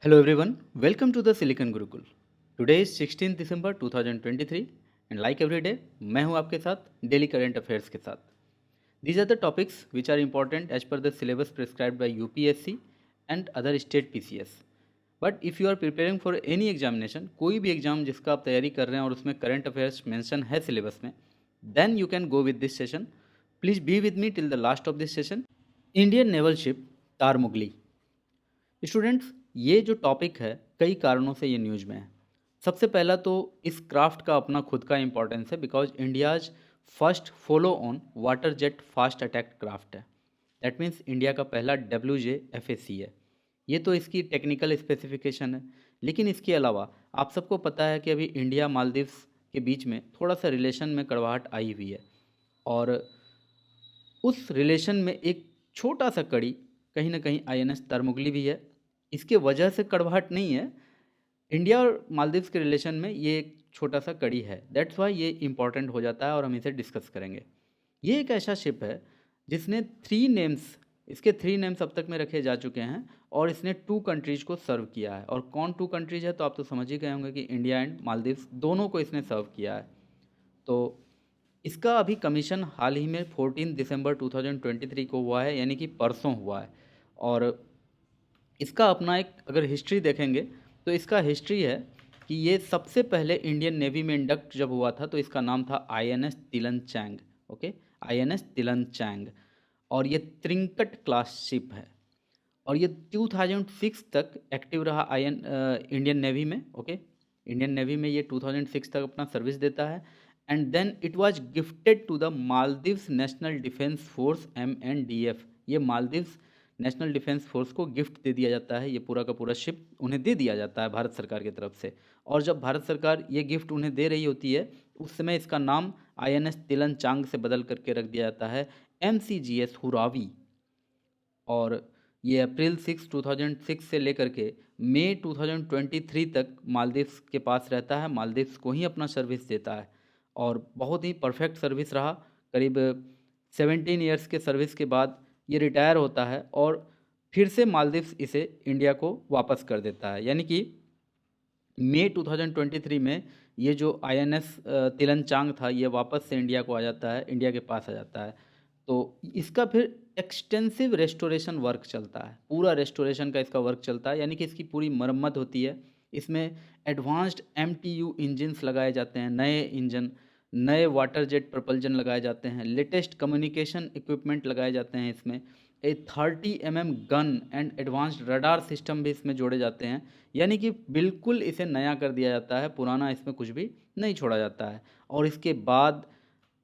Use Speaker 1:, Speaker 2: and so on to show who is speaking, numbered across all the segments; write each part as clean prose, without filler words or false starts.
Speaker 1: Hello everyone, welcome to the Silicon Gurukul. Today is 16 December 2023 and like every day, मैं हूं आपके साथ daily current affairs के साथ. These are the topics which are important as per the syllabus prescribed by UPSC and other state PCS. But if you are preparing for any examination, कोई भी exam जिसका आप तैयारी कर रहे हैं और उसमें करंट अफेयर्स मेंशन है सिलेबस में, then you can go with this session. Please be with me till the last of this session. Indian naval ship Tarmugli. Students, ये जो टॉपिक है कई कारणों से ये न्यूज़ में है. सबसे पहला तो इस क्राफ्ट का अपना खुद का इम्पोर्टेंस है because India's first follow on water jet fast attack craft है. दैट मीन्स इंडिया का पहला WJFAC है. ये तो इसकी टेक्निकल स्पेसिफिकेशन है. लेकिन इसके अलावा आप सबको पता है कि अभी इंडिया मालदीव्स के बीच में थोड़ा सा रिलेशन में कड़वाहट आई हुई है और उस रिलेशन में एक छोटा सा कड़ी कहीं ना कहीं INS तरमुगली भी है. इसके वजह से कड़वाहट नहीं है, इंडिया और मालदीव्स के रिलेशन में ये एक छोटा सा कड़ी है. दैट्स वाई ये इंपॉर्टेंट हो जाता है और हम इसे डिस्कस करेंगे. ये एक ऐसा शिप है जिसने इसके थ्री नेम्स अब तक में रखे जा चुके हैं और इसने 2 कंट्रीज़ को सर्व किया है. और कौन 2 कंट्रीज़ है तो आप तो समझ ही गए होंगे कि इंडिया एंड मालदीव्स दोनों को इसने सर्व किया है. तो इसका अभी कमीशन हाल ही में 14 दिसंबर 2023 को हुआ है, यानी कि परसों हुआ है. और इसका अपना एक अगर हिस्ट्री देखेंगे तो इसका हिस्ट्री है कि ये सबसे पहले इंडियन नेवी में इंडक्ट जब हुआ था तो इसका नाम था INS Tillanchang. Okay, INS Tillanchang. और ये त्रिंकट क्लास शिप है और ये 2006 तक एक्टिव रहा इंडियन नेवी में. ओके, इंडियन नेवी में ये 2006 तक अपना सर्विस देता है. And then it was gifted to the Maldives national defence force MNDF. ये मालदीव्स नेशनल डिफेंस फोर्स को गिफ्ट दे दिया जाता है. ये पूरा का पूरा शिप उन्हें दे दिया जाता है भारत सरकार की तरफ से. और जब भारत सरकार ये गिफ्ट उन्हें दे रही होती है उस समय इसका नाम INS तिलनचांग से बदल करके रख दिया जाता है MCGS हुरावी. और ये अप्रैल 6 2006 से लेकर के मई 2023 तक मालदीव्स के पास रहता है. मालदीव्स को ही अपना सर्विस देता है और बहुत ही परफेक्ट सर्विस रहा. करीब 17 ईयर्स के सर्विस के बाद ये रिटायर होता है और फिर से मालदीव्स इसे इंडिया को वापस कर देता है. यानी कि मई 2023 में ये जो INS तिलनचांग था ये वापस से इंडिया को आ जाता है, इंडिया के पास आ जाता है. तो इसका फिर एक्सटेंसिव रेस्टोरेशन वर्क चलता है, पूरा रेस्टोरेशन का इसका वर्क चलता है. यानी कि इसकी पूरी मरम्मत होती है. इसमें एडवांस्ड MTU इंजन्स लगाए जाते हैं, नए इंजन, नए वाटर जेट प्रपल्जन लगाए जाते हैं, लेटेस्ट कम्युनिकेशन इक्विपमेंट लगाए जाते हैं. इसमें 30 mm gun and advanced radar system भी इसमें जोड़े जाते हैं. यानी कि बिल्कुल इसे नया कर दिया जाता है, पुराना इसमें कुछ भी नहीं छोड़ा जाता है. और इसके बाद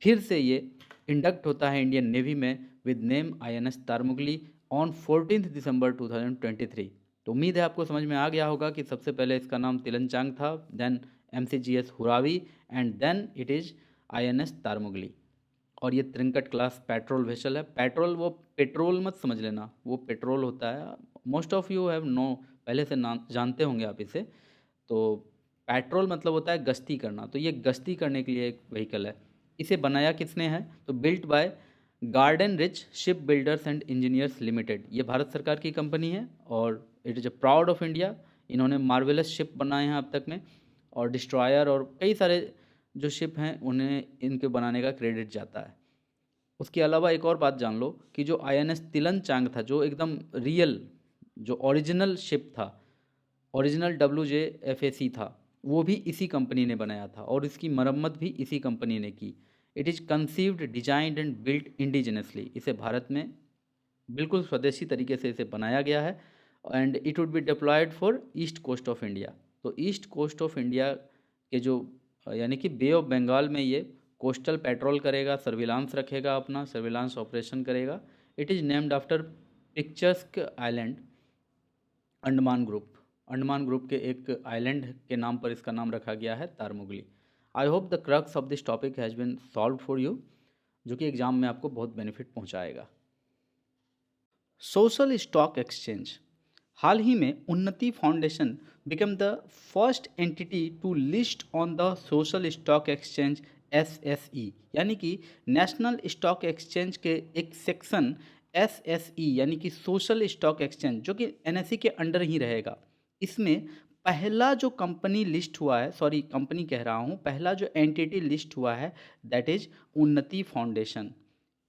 Speaker 1: फिर से ये इंडक्ट होता है इंडियन नेवी में with name INS Tarmugli on 14 दिसंबर 2023. तो उम्मीद है आपको समझ में आ गया होगा कि सबसे पहले इसका नाम तिलनचांग था, then MCGS Huravee and then it is INS Tarmugli. और ये त्रिंकट क्लास पेट्रोल वेसल है. पेट्रोल वो पेट्रोल मत समझ लेना, वो पेट्रोल होता है. Most of you have know, पहले से नाम जानते होंगे आप इसे. तो पेट्रोल मतलब होता है गश्ती करना, तो ये गश्ती करने के लिए एक व्हीकल है. इसे बनाया किसने है तो built by garden rich ship builders and engineers limited. ये भारत सरकार की कंपनी है और it is a proud of India. इन्होंने मार्वेलस शिप बनाए हैं अब तक में और डिस्ट्रॉयर और कई सारे जो शिप हैं उन्हें इनके बनाने का क्रेडिट जाता है. उसके अलावा एक और बात जान लो कि जो INS तिलनचांग था, जो एकदम रियल, जो ओरिजिनल शिप था, ओरिजिनल WJFAC था, वो भी इसी कंपनी ने बनाया था और इसकी मरम्मत भी इसी कंपनी ने की. It is conceived, designed and built indigenously. इसे भारत में बिल्कुल स्वदेशी तरीके से इसे बनाया गया है and it would be deployed for east coast of India. तो ईस्ट कोस्ट ऑफ इंडिया के जो यानी कि बे ऑफ बंगाल में ये कोस्टल पेट्रोल करेगा, सर्विलांस रखेगा, अपना सर्विलांस ऑपरेशन करेगा. It is named after picturesque island, Andaman group के एक आइलैंड के नाम पर इसका नाम रखा गया है Tarmugli. I hope the crux of this topic has been solve for you, जो कि एग्जाम में आपको बहुत बेनिफिट पहुंचाएगा. Social stock exchange. हाल ही में Unnati foundation become the first entity to list on the social stock exchange SSE. यानी कि नेशनल स्टॉक एक्सचेंज के एक सेक्शन SSE यानी कि सोशल स्टॉक एक्सचेंज, जो कि NSE के अंडर ही रहेगा. इसमें पहला जो कंपनी लिस्ट हुआ है, सॉरी कंपनी कह रहा हूँ, पहला जो एंटिटी लिस्ट हुआ है दैट इज उन्नति फाउंडेशन।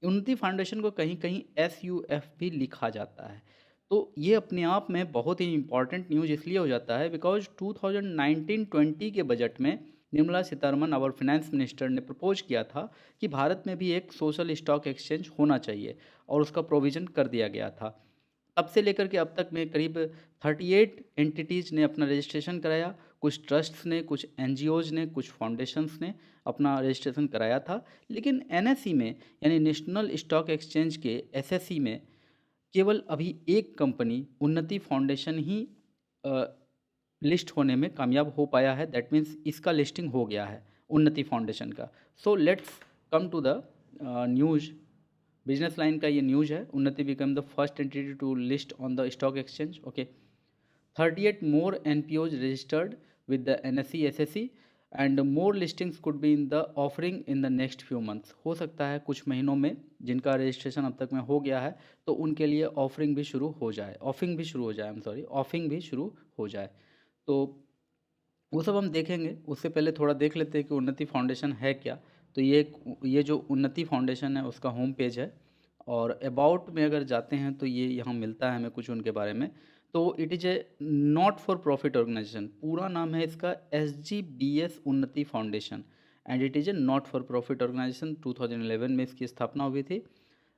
Speaker 1: उन्नति फाउंडेशन को कहीं कहीं SUF भी लिखा जाता है। तो ये अपने आप में बहुत ही इम्पॉर्टेंट न्यूज़ इसलिए हो जाता है बिकॉज 2019-20 के बजट में निर्मला सीतारमन और फाइनेंस मिनिस्टर ने प्रपोज किया था कि भारत में भी एक सोशल स्टॉक एक्सचेंज होना चाहिए और उसका प्रोविज़न कर दिया गया था। तब से लेकर के अब तक में करीब 38 एंटिटीज़ ने अपना रजिस्ट्रेशन कराया। कुछ ट्रस्ट्स ने, कुछ NGOs ने, कुछ फाउंडेशंस ने अपना रजिस्ट्रेशन कराया था। लेकिन NSE में यानी नेशनल स्टॉक एक्सचेंज के SSE में केवल अभी एक कंपनी उन्नति फाउंडेशन ही लिस्ट होने में कामयाब हो पाया है। दैट मीन्स इसका लिस्टिंग हो गया है उन्नति फाउंडेशन का। So let's come to the news. Business line का ये न्यूज़ है, Unnati become the first entity to list on the stock exchange. Okay, 38 more NPOs registered with the NSE SSE and more listings could be in the offering in the next few months। हो सकता है कुछ महीनों में जिनका registration अब तक में हो गया है तो उनके लिए ऑफरिंग भी शुरू हो जाए, ऑफिंग भी शुरू हो जाए, ऑफिंग भी शुरू हो जाए। तो वो सब हम देखेंगे, उससे पहले थोड़ा देख लेते हैं कि उन्नति फाउंडेशन है क्या। तो ये जो उन्नति फाउंडेशन है उसका होम पेज है और अबाउट में अगर जाते हैं तो ये यहाँ मिलता है हमें कुछ उनके बारे में। तो it is a not for profit organisation, पूरा नाम है इसका SGBS Unnati foundation and it is a not for profit organisation. 2011 में इसकी स्थापना हुई थी।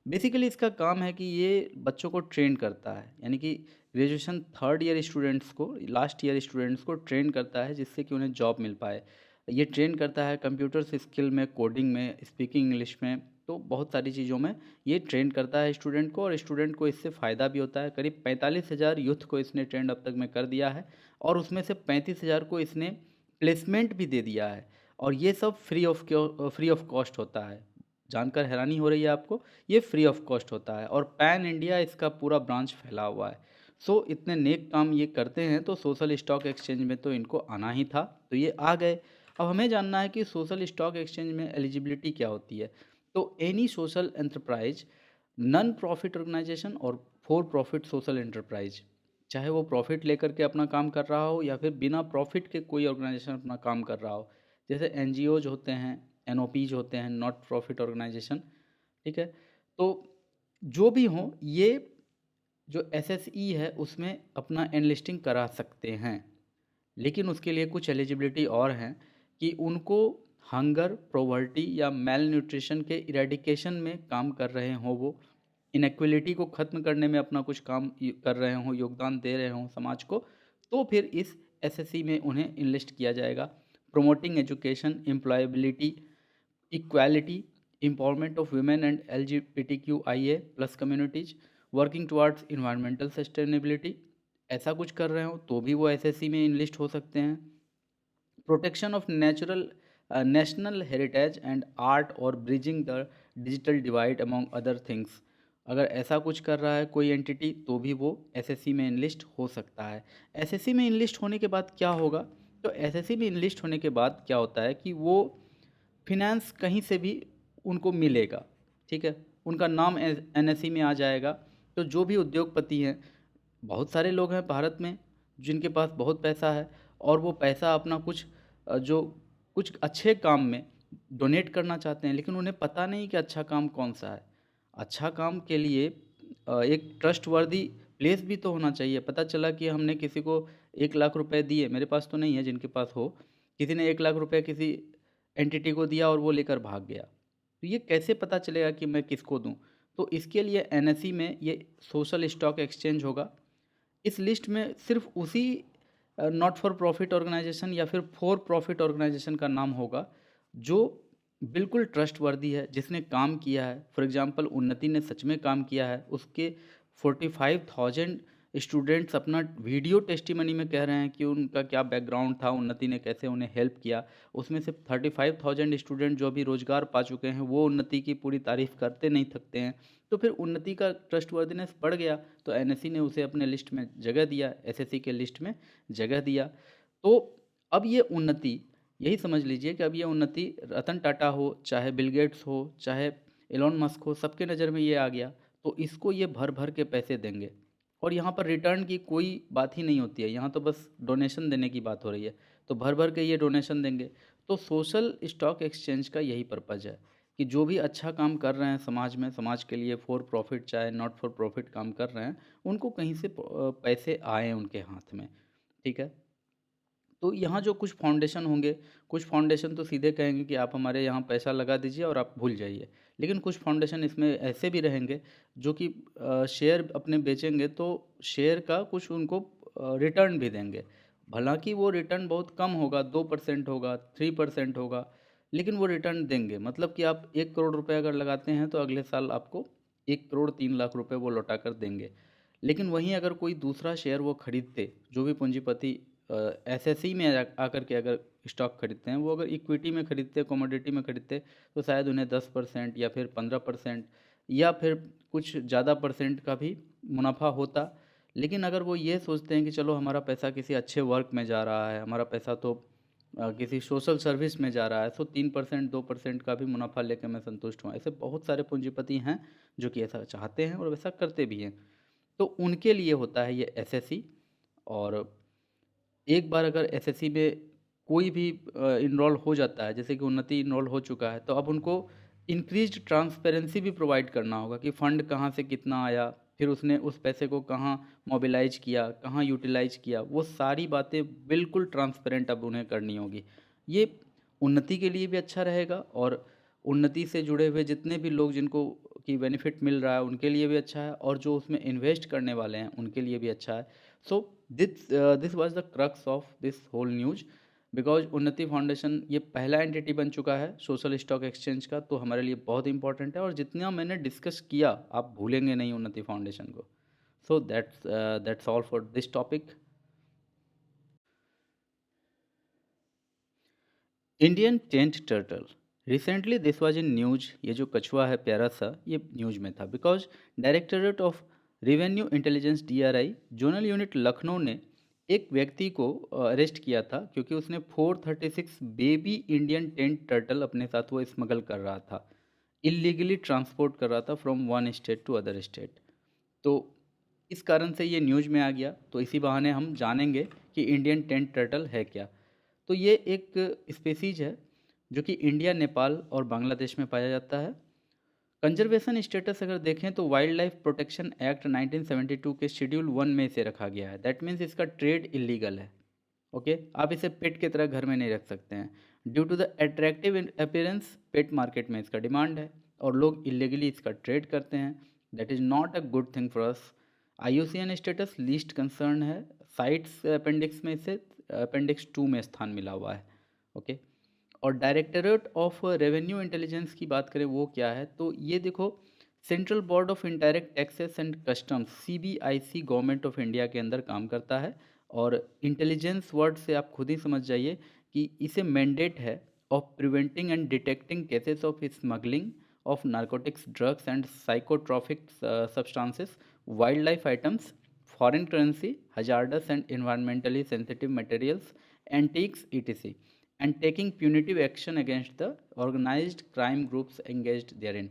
Speaker 1: बेसिकली इसका काम है कि ये बच्चों को ट्रेन करता है, यानी कि ग्रेजुएशन थर्ड ईयर स्टूडेंट्स को, लास्ट ईयर स्टूडेंट्स को ट्रेन करता है जिससे कि उन्हें जॉब मिल पाए। ये ट्रेन करता है कंप्यूटर स्किल में, कोडिंग में, स्पीकिंग इंग्लिश में, तो बहुत सारी चीज़ों में ये ट्रेन करता है स्टूडेंट को और स्टूडेंट को इससे फ़ायदा भी होता है। करीब 45,000 यूथ को इसने ट्रेंड अब तक में कर दिया है और उसमें से 35,000 को इसने प्लेसमेंट भी दे दिया है और ये सब फ्री ऑफ कॉस्ट होता है। जानकर हैरानी हो रही है आपको, ये फ्री ऑफ कॉस्ट होता है और पैन इंडिया इसका पूरा ब्रांच फैला हुआ है। सो इतने नेक काम ये करते हैं तो सोशल स्टॉक एक्सचेंज में तो इनको आना ही था, तो ये आ गए। अब हमें जानना है कि सोशल स्टॉक एक्सचेंज में एलिजिबिलिटी क्या होती है। तो any social enterprise, non profit organisation और फॉर प्रॉफिट सोशल एंटरप्राइज, चाहे वो प्रॉफिट लेकर के अपना काम कर रहा हो या फिर बिना प्रॉफिट के कोई ऑर्गेनाइजेशन अपना काम कर रहा हो, जैसे NGOs होते हैं, NOPs होते हैं, नॉट प्रॉफिट ऑर्गेनाइजेशन, ठीक है। तो जो भी हों, ये जो SSE है उसमें अपना एनलिस्टिंग करा सकते हैं, लेकिन उसके लिए कुछ एलिजिबिलिटी और हैं कि उनको हंगर, पॉवर्टी या मेल न्यूट्रिशन के इरेडिकेशन में काम कर रहे हों, वो इनक्वलिटी को ख़त्म करने में अपना कुछ काम कर रहे हों, योगदान दे रहे हों समाज को, तो फिर इस SSE में उन्हें इनलिस्ट किया जाएगा। Promoting education, employability, equality, empowerment of women and LGBTQIA plus communities, working towards environmental sustainability, ऐसा कुछ कर रहे हो तो भी वो SSE में इनलिस्ट हो सकते हैं। Protection of national heritage and art और bridging the digital divide among other things, अगर ऐसा कुछ कर रहा है कोई एंटिटी तो भी वो SSE में इनलिस्ट हो सकता है। SSE में इनलिस्ट होने के बाद क्या होगा, तो SSE में इनलिस्ट होने के बाद क्या होता है कि वो फिनेंस कहीं से भी उनको मिलेगा, ठीक है, उनका नाम NSE में आ जाएगा। तो जो भी उद्योगपति हैं, बहुत सारे लोग हैं भारत में जिनके पास बहुत पैसा है और वो पैसा अपना जो कुछ अच्छे काम में डोनेट करना चाहते हैं, लेकिन उन्हें पता नहीं कि अच्छा काम कौन सा है। अच्छा काम के लिए एक ट्रस्टवर्दी प्लेस भी तो होना चाहिए। पता चला कि हमने किसी को 1 लाख रुपए दिए, मेरे पास तो नहीं है, जिनके पास हो, किसी ने 1 लाख रुपए किसी एंटिटी को दिया और वो लेकर भाग गया, तो ये कैसे पता चलेगा कि मैं किसको दूं। तो इसके लिए NSE में ये सोशल स्टॉक एक्सचेंज होगा। इस लिस्ट में सिर्फ उसी नॉट फॉर प्रॉफिट ऑर्गेनाइजेशन या फिर फॉर प्रॉफिट ऑर्गेनाइजेशन का नाम होगा जो बिल्कुल ट्रस्टवर्दी है, जिसने काम किया है। फॉर एग्जांपल उन्नति ने सच में काम किया है, उसके 45,000 स्टूडेंट्स अपना वीडियो टेस्टिमनी में कह रहे हैं कि उनका क्या बैकग्राउंड था, उन्नति ने कैसे उन्हें हेल्प किया। उसमें से 35,000 स्टूडेंट जो अभी रोजगार पा चुके हैं वो उन्नति की पूरी तारीफ करते नहीं थकते हैं। तो फिर उन्नति का ट्रस्टवर्दीनेस बढ़ गया, तो NSE ने उसे अपने लिस्ट में जगह दिया, SSE के लिस्ट में जगह दिया। तो अब ये उन्नति, यही समझ लीजिए कि अब ये उन्नति रतन टाटा हो, चाहे बिल गेट्स हो, चाहे एलोन मस्क हो, सबके नज़र में ये आ गया, तो इसको ये भर भर के पैसे देंगे। और यहाँ पर रिटर्न की कोई बात ही नहीं होती है, यहाँ तो बस डोनेशन देने की बात हो रही है। तो भर भर के ये डोनेशन देंगे। तो सोशल स्टॉक एक्सचेंज का यही पर्पज़ है कि जो भी अच्छा काम कर रहे हैं समाज में, समाज के लिए फॉर प्रॉफिट चाहे नॉट फॉर प्रॉफिट काम कर रहे हैं, उनको कहीं से पैसे आएँ उनके हाथ में, ठीक है। तो यहाँ जो कुछ फाउंडेशन होंगे, कुछ फाउंडेशन तो सीधे कहेंगे कि आप हमारे यहाँ पैसा लगा दीजिए और आप भूल जाइए। लेकिन कुछ फाउंडेशन इसमें ऐसे भी रहेंगे जो कि शेयर अपने बेचेंगे तो शेयर का कुछ उनको रिटर्न भी देंगे। हालांकि वो रिटर्न बहुत कम होगा, 2% होगा, 3% होगा, लेकिन वो रिटर्न देंगे। मतलब कि आप 1 करोड़ रुपए अगर लगाते हैं तो अगले साल आपको 1 करोड़ 3 लाख रुपए वो लौटा कर देंगे। लेकिन वहीं अगर कोई दूसरा शेयर वो खरीदते, जो भी पूंजीपति एसएससी में आकर के अगर स्टॉक खरीदते हैं, वो अगर इक्विटी में खरीदते, कमोडिटी में खरीदते, तो शायद उन्हें 10% या फिर 15% या फिर कुछ ज़्यादा परसेंट का भी मुनाफा होता। लेकिन अगर वो ये सोचते हैं कि चलो हमारा पैसा किसी अच्छे वर्क में जा रहा है, हमारा पैसा तो किसी सोशल सर्विस में जा रहा है, तो 3% 2% का भी मुनाफा लेकर मैं संतुष्ट हूँ। ऐसे बहुत सारे पूंजीपति हैं जो कि ऐसा चाहते हैं और वैसा करते भी हैं। तो उनके लिए होता है ये एसएससी। और एक बार अगर एसएससी में कोई भी इनरोल हो जाता है, जैसे कि उन्नति इनरोल हो चुका है, तो अब उनको इंक्रीज्ड ट्रांसपेरेंसी भी प्रोवाइड करना होगा कि फ़ंड कहाँ से कितना आया, फिर उसने उस पैसे को कहाँ मोबिलाइज किया, कहाँ यूटिलाइज किया, वो सारी बातें बिल्कुल ट्रांसपेरेंट अब उन्हें करनी होगी। ये उन्नति के लिए भी अच्छा रहेगा और उन्नति से जुड़े हुए जितने भी लोग जिनको की बेनिफिट मिल रहा है उनके लिए भी अच्छा है, और जो उसमें इन्वेस्ट करने वाले हैं उनके लिए भी अच्छा है। So this was the crux of this whole news, because Unnati foundation ये पहला एंटिटी बन चुका है सोशल स्टॉक एक्सचेंज का, तो हमारे लिए बहुत इंपॉर्टेंट है। और जितना मैंने डिस्कस किया आप भूलेंगे नहीं उन्नति फाउंडेशन को। So that's all for this topic. Indian tent turtle, recently this was in news. ये जो कछुआ है प्यारा सा, ये न्यूज में था because directorate of revenue intelligence DRI zonal unit Lucknow ने एक व्यक्ति को अरेस्ट किया था क्योंकि उसने 436 बेबी इंडियन टेंट टर्टल अपने साथ वो स्मगल कर रहा था, इलीगली ट्रांसपोर्ट कर रहा था from one state to other state. तो इस कारण से ये न्यूज में आ गया, तो इसी बहाने हम जानेंगे कि इंडियन टेंट टर्टल है क्या। तो ये एक स्पेसीज है जो कि इंडिया, नेपाल और बांग्लादेश में पाया जाता है। कंजर्वेशन स्टेटस अगर देखें तो वाइल्ड लाइफ प्रोटेक्शन एक्ट 1972 के शेड्यूल 1 में इसे रखा गया है। दैट मीन्स इसका ट्रेड इलीगल है। ओके, आप इसे पेट की तरह घर में नहीं रख सकते हैं। Due to the attractive appearance pet market में इसका डिमांड है और लोग इलीगली इसका ट्रेड करते हैं। That is not a good thing for us. IUCN status least concern है। साइट्स अपेंडिक्स में इसे अपेंडिक्स 2 में स्थान मिला हुआ है। ओके, और डायरेक्टरेट ऑफ रेवेन्यू इंटेलिजेंस की बात करें वो क्या है, तो ये देखो, central board of indirect taxes and customs CBIC government of India के अंदर काम करता है। और इंटेलिजेंस वर्ड से आप खुद ही समझ जाइए कि इसे मैंडेट है of preventing and detecting cases of smuggling of narcotics, drugs and psychotropic substances, wild life items, foreign currency, hazardous and environmentally sensitive materials, antiques, etc. and taking punitive action against the organized crime groups engaged therein।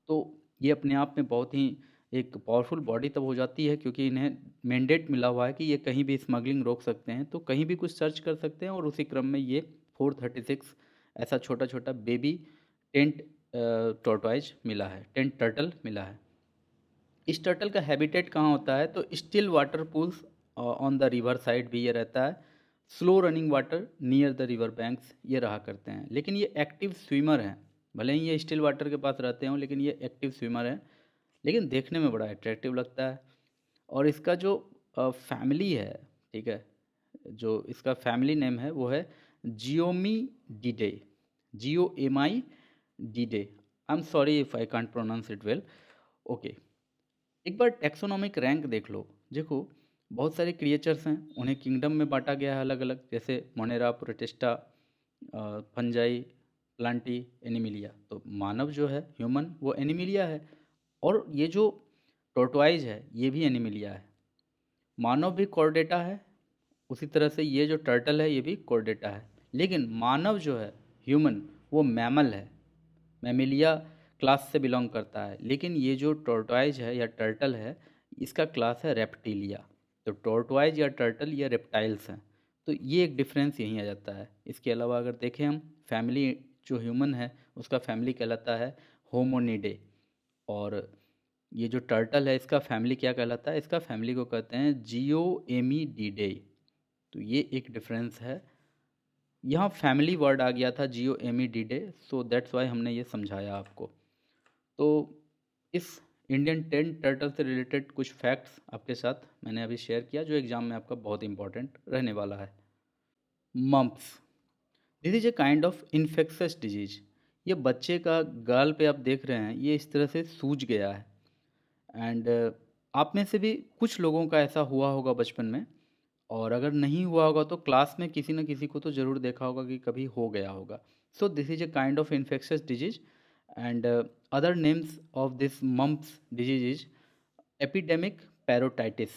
Speaker 1: तो ये अपने आप में बहुत ही एक powerful body तब हो जाती है क्योंकि इन्हें मैंडेट मिला हुआ है कि ये कहीं भी स्मगलिंग रोक सकते हैं, तो कहीं भी कुछ सर्च कर सकते हैं। और उसी क्रम में ये 436 ऐसा छोटा छोटा बेबी टेंट टॉर्टोइज मिला है, टेंट टर्टल मिला है। इस टर्टल का हैबिटेट कहाँ होता है, तो still water pools on the river side भी ये रहता है। Slow running water near the river banks ये रहा करते हैं। लेकिन ये एक्टिव स्विमर हैं, भले ही ये स्टिल वाटर के पास रहते हों, लेकिन ये एक्टिव स्विमर हैं। लेकिन देखने में बड़ा अट्रैक्टिव लगता है। और इसका जो फैमिली है, ठीक है, जो इसका फैमिली नेम है वो है जियोमी डीडे, GOMI डीडे। I am sorry if I can't pronounce it well. Okay, एक बार टैक्सोनॉमिक रैंक देख लो। देखो, बहुत सारे क्रिएचर्स हैं, उन्हें किंगडम में बांटा गया है अलग अलग, जैसे Monera, protista, fungi, Plantae, Animalia. तो मानव जो है, ह्यूमन, वो एनिमिलिया है। और ये जो टोर्टोइज है ये भी एनिमिलिया है। मानव भी कॉर्डेटा है, उसी तरह से ये जो टर्टल है ये भी कॉर्डेटा है। लेकिन मानव जो है, ह्यूमन, वो मैमल है, मैमिलिया क्लास से बिलोंग करता है। लेकिन ये जो टोर्टोइज है या टर्टल है, इसका क्लास है रेप्टिलिया। तो टोर्टोइज या टर्टल या रेप्टाइल्स हैं। तो ये एक डिफरेंस यहीं आ जाता है। इसके अलावा अगर देखें हम, फैमिली जो ह्यूमन है उसका फैमिली कहलाता है होमोनिडे, और ये जो टर्टल है इसका फैमिली क्या कहलाता है, इसका फैमिली को कहते हैं जियोएमिडीडे। तो ये एक डिफरेंस है। यहाँ फैमिली वर्ड आ गया था जियोएमिडीडे, सो दैट्स वाई हमने ये समझाया आपको। तो इस इंडियन टेन टर्टल से रिलेटेड कुछ फैक्ट्स आपके साथ मैंने अभी शेयर किया जो एग्जाम में आपका बहुत इंपॉर्टेंट रहने वाला है। Mumps, this is a kind of infectious disease. ये बच्चे का गाल पे आप देख रहे हैं, ये इस तरह से सूज गया है। एंड आप में से भी कुछ लोगों का ऐसा हुआ होगा बचपन में, और अगर नहीं हुआ होगा तो क्लास में किसी न किसी को तो ज़रूर देखा होगा कि कभी हो गया होगा। So this is a kind of infectious disease. And other names of this mumps disease is epidemic parotitis,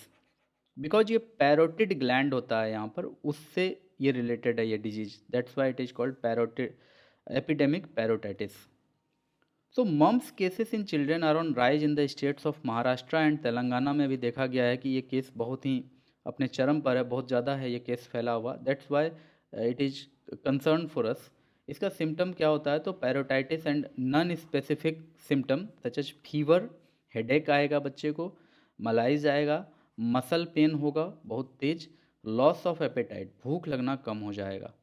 Speaker 1: because ये पैरोटिड ग्लैंड होता है यहाँ पर, उससे ये रिलेटेड है ये disease, that's why it is called parotid epidemic parotitis. So mumps cases in children are on rise in the states of Maharashtra and Telangana में भी देखा गया है कि ये केस बहुत ही अपने चरम पर है, बहुत ज़्यादा है ये केस फैला हुआ, that's why it is concern for us. इसका सिम्टम क्या होता है, तो parotitis and non specific symptom such as fever, headache आएगा बच्चे को, मलाइज आएगा, मसल पेन होगा बहुत तेज, लॉस ऑफ एपेटाइट, भूख लगना कम हो जाएगा।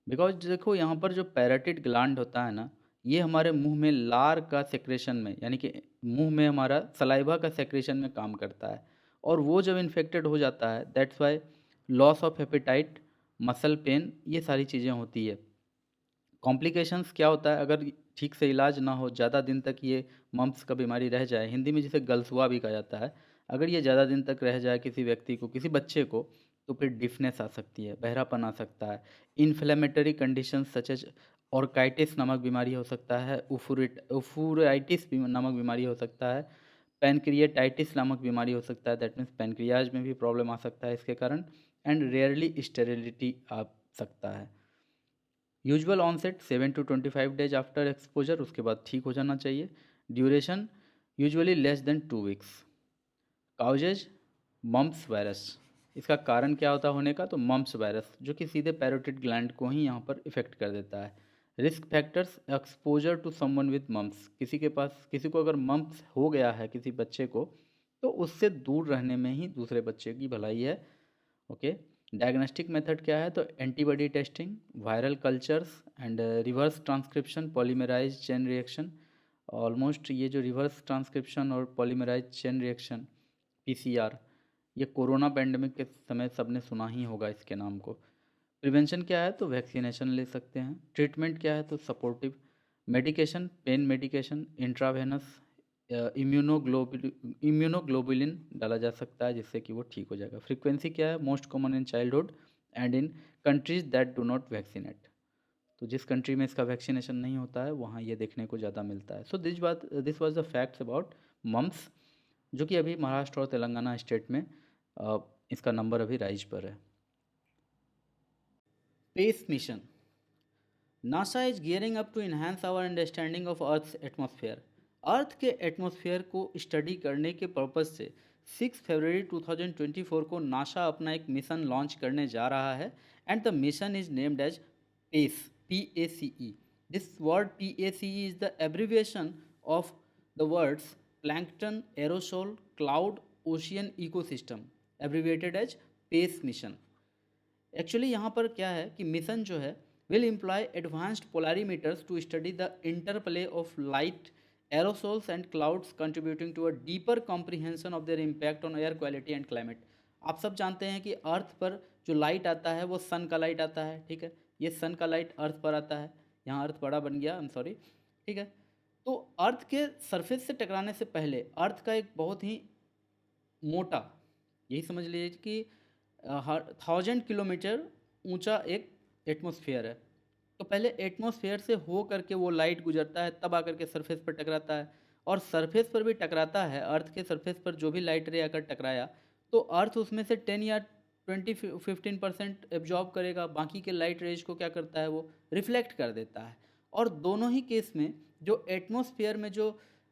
Speaker 1: बिकॉज देखो यहाँ पर जो पैराटिड ग्लैंड होता है ना, ये हमारे मुंह में लार का सेक्रेशन में, यानी कि मुंह में हमारा सलाइवा का सेक्रेशन में काम करता है, और वो जब इन्फेक्टेड हो जाता है that's Y loss of appetite, muscle pain, ये सारी चीज़ें होती है। कॉम्प्लिकेशंस क्या होता है, अगर ठीक से इलाज ना हो, ज़्यादा दिन तक ये मम्प्स का बीमारी रह जाए, हिंदी में जिसे गलसुआ भी कहा जाता है, अगर ये ज़्यादा दिन तक रह जाए किसी व्यक्ति को, किसी बच्चे को, तो फिर डिफनेस आ सकती है, बहरापन आ सकता है। Inflammatory conditions such as orchitis नामक बीमारी हो सकता है, उफुराइटिस नामक बीमारी हो सकता है, पैनक्रिएटाइटिस नामक बीमारी हो सकता है, दैट मीन्स पैनक्रियाज में भी प्रॉब्लम आ सकता है इसके कारण, एंड रेयरली स्टेरिलिटी आ सकता है। Usual onset 7 to 25 days after exposure, उसके बाद ठीक हो जाना चाहिए। Duration usually less than 2 weeks. Causes mumps virus, इसका कारण क्या होता है होने का, तो मम्प्स वायरस जो कि सीधे पैरोटिड ग्लैंड को ही यहाँ पर इफेक्ट कर देता है। Risk factors, exposure to someone with mumps, किसी के पास, किसी को अगर मम्प्स हो गया है किसी बच्चे को, तो उससे दूर रहने में ही दूसरे बच्चे की भलाई है। ओके, डायग्नोस्टिक मेथड क्या है, तो antibody testing, viral cultures and reverse transcription polymerase chain reaction. Almost ये जो रिवर्स ट्रांसक्रिप्शन और पॉलीमराइज चेन रिएक्शन पीसीआर, ये कोरोना पेंडेमिक के समय सबने सुना ही होगा इसके नाम को। प्रिवेंशन क्या है, तो वैक्सीनेशन ले सकते हैं। ट्रीटमेंट क्या है, तो supportive medication, pain medication, intravenous immunoglobulin डाला जा सकता है जिससे कि वो ठीक हो जाएगा। फ्रीक्वेंसी क्या है, most common in childhood and in countries that do not vaccinate. तो जिस कंट्री में इसका वैक्सीनेशन नहीं होता है वहाँ ये देखने को ज़्यादा मिलता है। So this was the facts about mumps, जो कि अभी महाराष्ट्र और तेलंगाना स्टेट में इसका नंबर अभी राइज पर है। Space mission, NASA is gearing up to enhance our understanding of earth's atmosphere. Earth के एटमॉस्फेयर को स्टडी करने के पर्पज़ से 6 फरवरी 2024 को नासा अपना एक मिशन लॉन्च करने जा रहा है, and the mission is named as PACE, PACE. This word PACE is the abbreviation of the words plankton, aerosol, cloud, ocean ecosystem, abbreviated as PACE mission. Actually यहाँ पर क्या है कि मिशन जो है will employ advanced polarimeters to study the interplay of light, aerosols and clouds, contributing to a deeper comprehension of their impact on air quality and climate. आप सब जानते हैं कि अर्थ पर जो लाइट आता है वो सन का लाइट आता है, ठीक है, ये सन का लाइट अर्थ पर आता है, यहाँ अर्थ बड़ा बन गया, आई एम सॉरी, ठीक है। तो अर्थ के सरफेस से टकराने से पहले अर्थ का एक बहुत ही मोटा, यही समझ लीजिए कि 1000 किलोमीटर ऊंचा एक एटमॉस्फेयर है। तो पहले एटमॉस्फेयर से हो करके वो लाइट गुजरता है, तब आकर के सरफेस पर टकराता है, और सरफेस पर भी टकराता है, अर्थ के सरफेस पर जो भी लाइट रे आकर टकराया तो अर्थ उसमें से 10 या 15% एब्जॉर्ब करेगा, बाकी के लाइट रेज को क्या करता है, वो रिफ्लेक्ट कर देता है। और दोनों ही केस में जो एटमॉस्फेयर में जो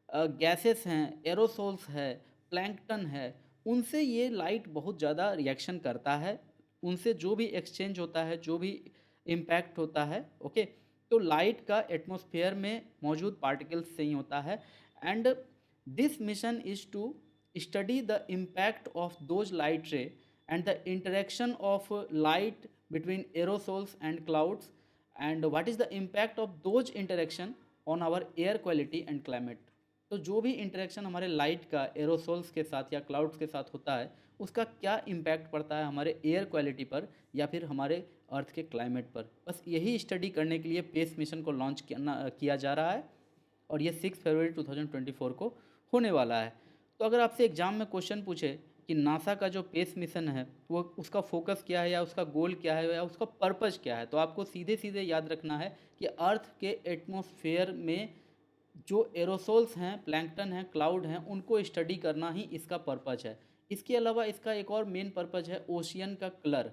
Speaker 1: गैसेस हैं, एरोसोल्स है, प्लैंकटन है, उनसे ये लाइट बहुत ज़्यादा रिएक्शन करता है, उनसे जो भी एक्सचेंज होता है, जो भी इम्पैक्ट होता है, ओके, तो लाइट का एटमॉस्फेयर में मौजूद पार्टिकल्स से ही होता है। And this mission is to study the impact of those light ray and the interaction of light between aerosols and clouds, and what is the impact of those interaction on our air quality and climate। तो जो भी interaction हमारे light का aerosols के साथ या clouds के साथ होता है, उसका क्या इम्पैक्ट पड़ता है हमारे एयर क्वालिटी पर या फिर हमारे अर्थ के क्लाइमेट पर। बस यही स्टडी करने के लिए पेस मिशन को लॉन्च किया जा रहा है और ये 6 फरवरी 2024 को होने वाला है। तो अगर आपसे एग्ज़ाम में क्वेश्चन पूछे कि नासा का जो पेस मिशन है वो उसका फोकस क्या है या उसका गोल क्या है या उसका पर्पज़ क्या है, तो आपको सीधे सीधे याद रखना है कि अर्थ के एटमॉस्फेयर में जो एरोसोल्स हैं, प्लैंकटन हैं, क्लाउड हैं, उनको स्टडी करना ही इसका पर्पज़ है। इसके अलावा इसका एक और मेन पर्पज़ है ओशियन का कलर,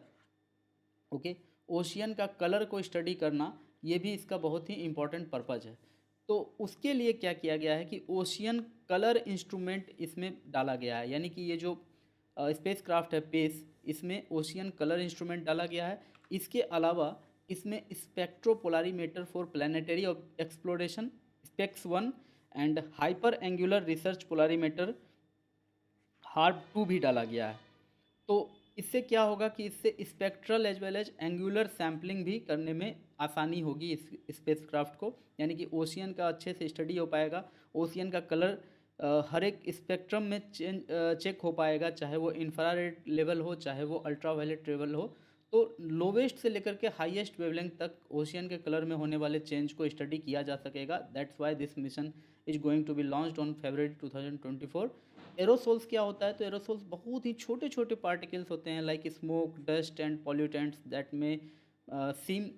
Speaker 1: ओके, ओशियन का कलर को स्टडी करना, ये भी इसका बहुत ही इम्पॉर्टेंट पर्पज़ है। तो उसके लिए क्या किया गया है कि ओशियन कलर इंस्ट्रूमेंट इसमें डाला गया है, यानी कि ये जो स्पेस क्राफ्ट है पेस, इसमें ओशियन कलर इंस्ट्रूमेंट डाला गया है। इसके अलावा इसमें spectropolarimeter for planetary exploration SPEX 1 and hyper angular research polarimeter HARP 2 भी डाला गया है। तो इससे क्या होगा कि इससे spectral as well as angular sampling भी करने में आसानी होगी इस स्पेसक्राफ्ट को, यानी कि ओशियन का अच्छे से स्टडी हो पाएगा, ओशियन का कलर हर एक स्पेक्ट्रम में चेक हो पाएगा, चाहे वो इंफ्रारेड लेवल हो चाहे वो अल्ट्रावायलेट लेवल हो। तो लोवेस्ट से लेकर के हाईएस्ट वेवलेंथ तक ओशियन के कलर में होने वाले चेंज को स्टडी किया जा सकेगा। That's why this mission is going to be launched on February 2024। Aerosols क्या होता है, तो एरोसोल्स बहुत ही छोटे छोटे पार्टिकल्स होते हैं like smoke, dust and pollutants that may seem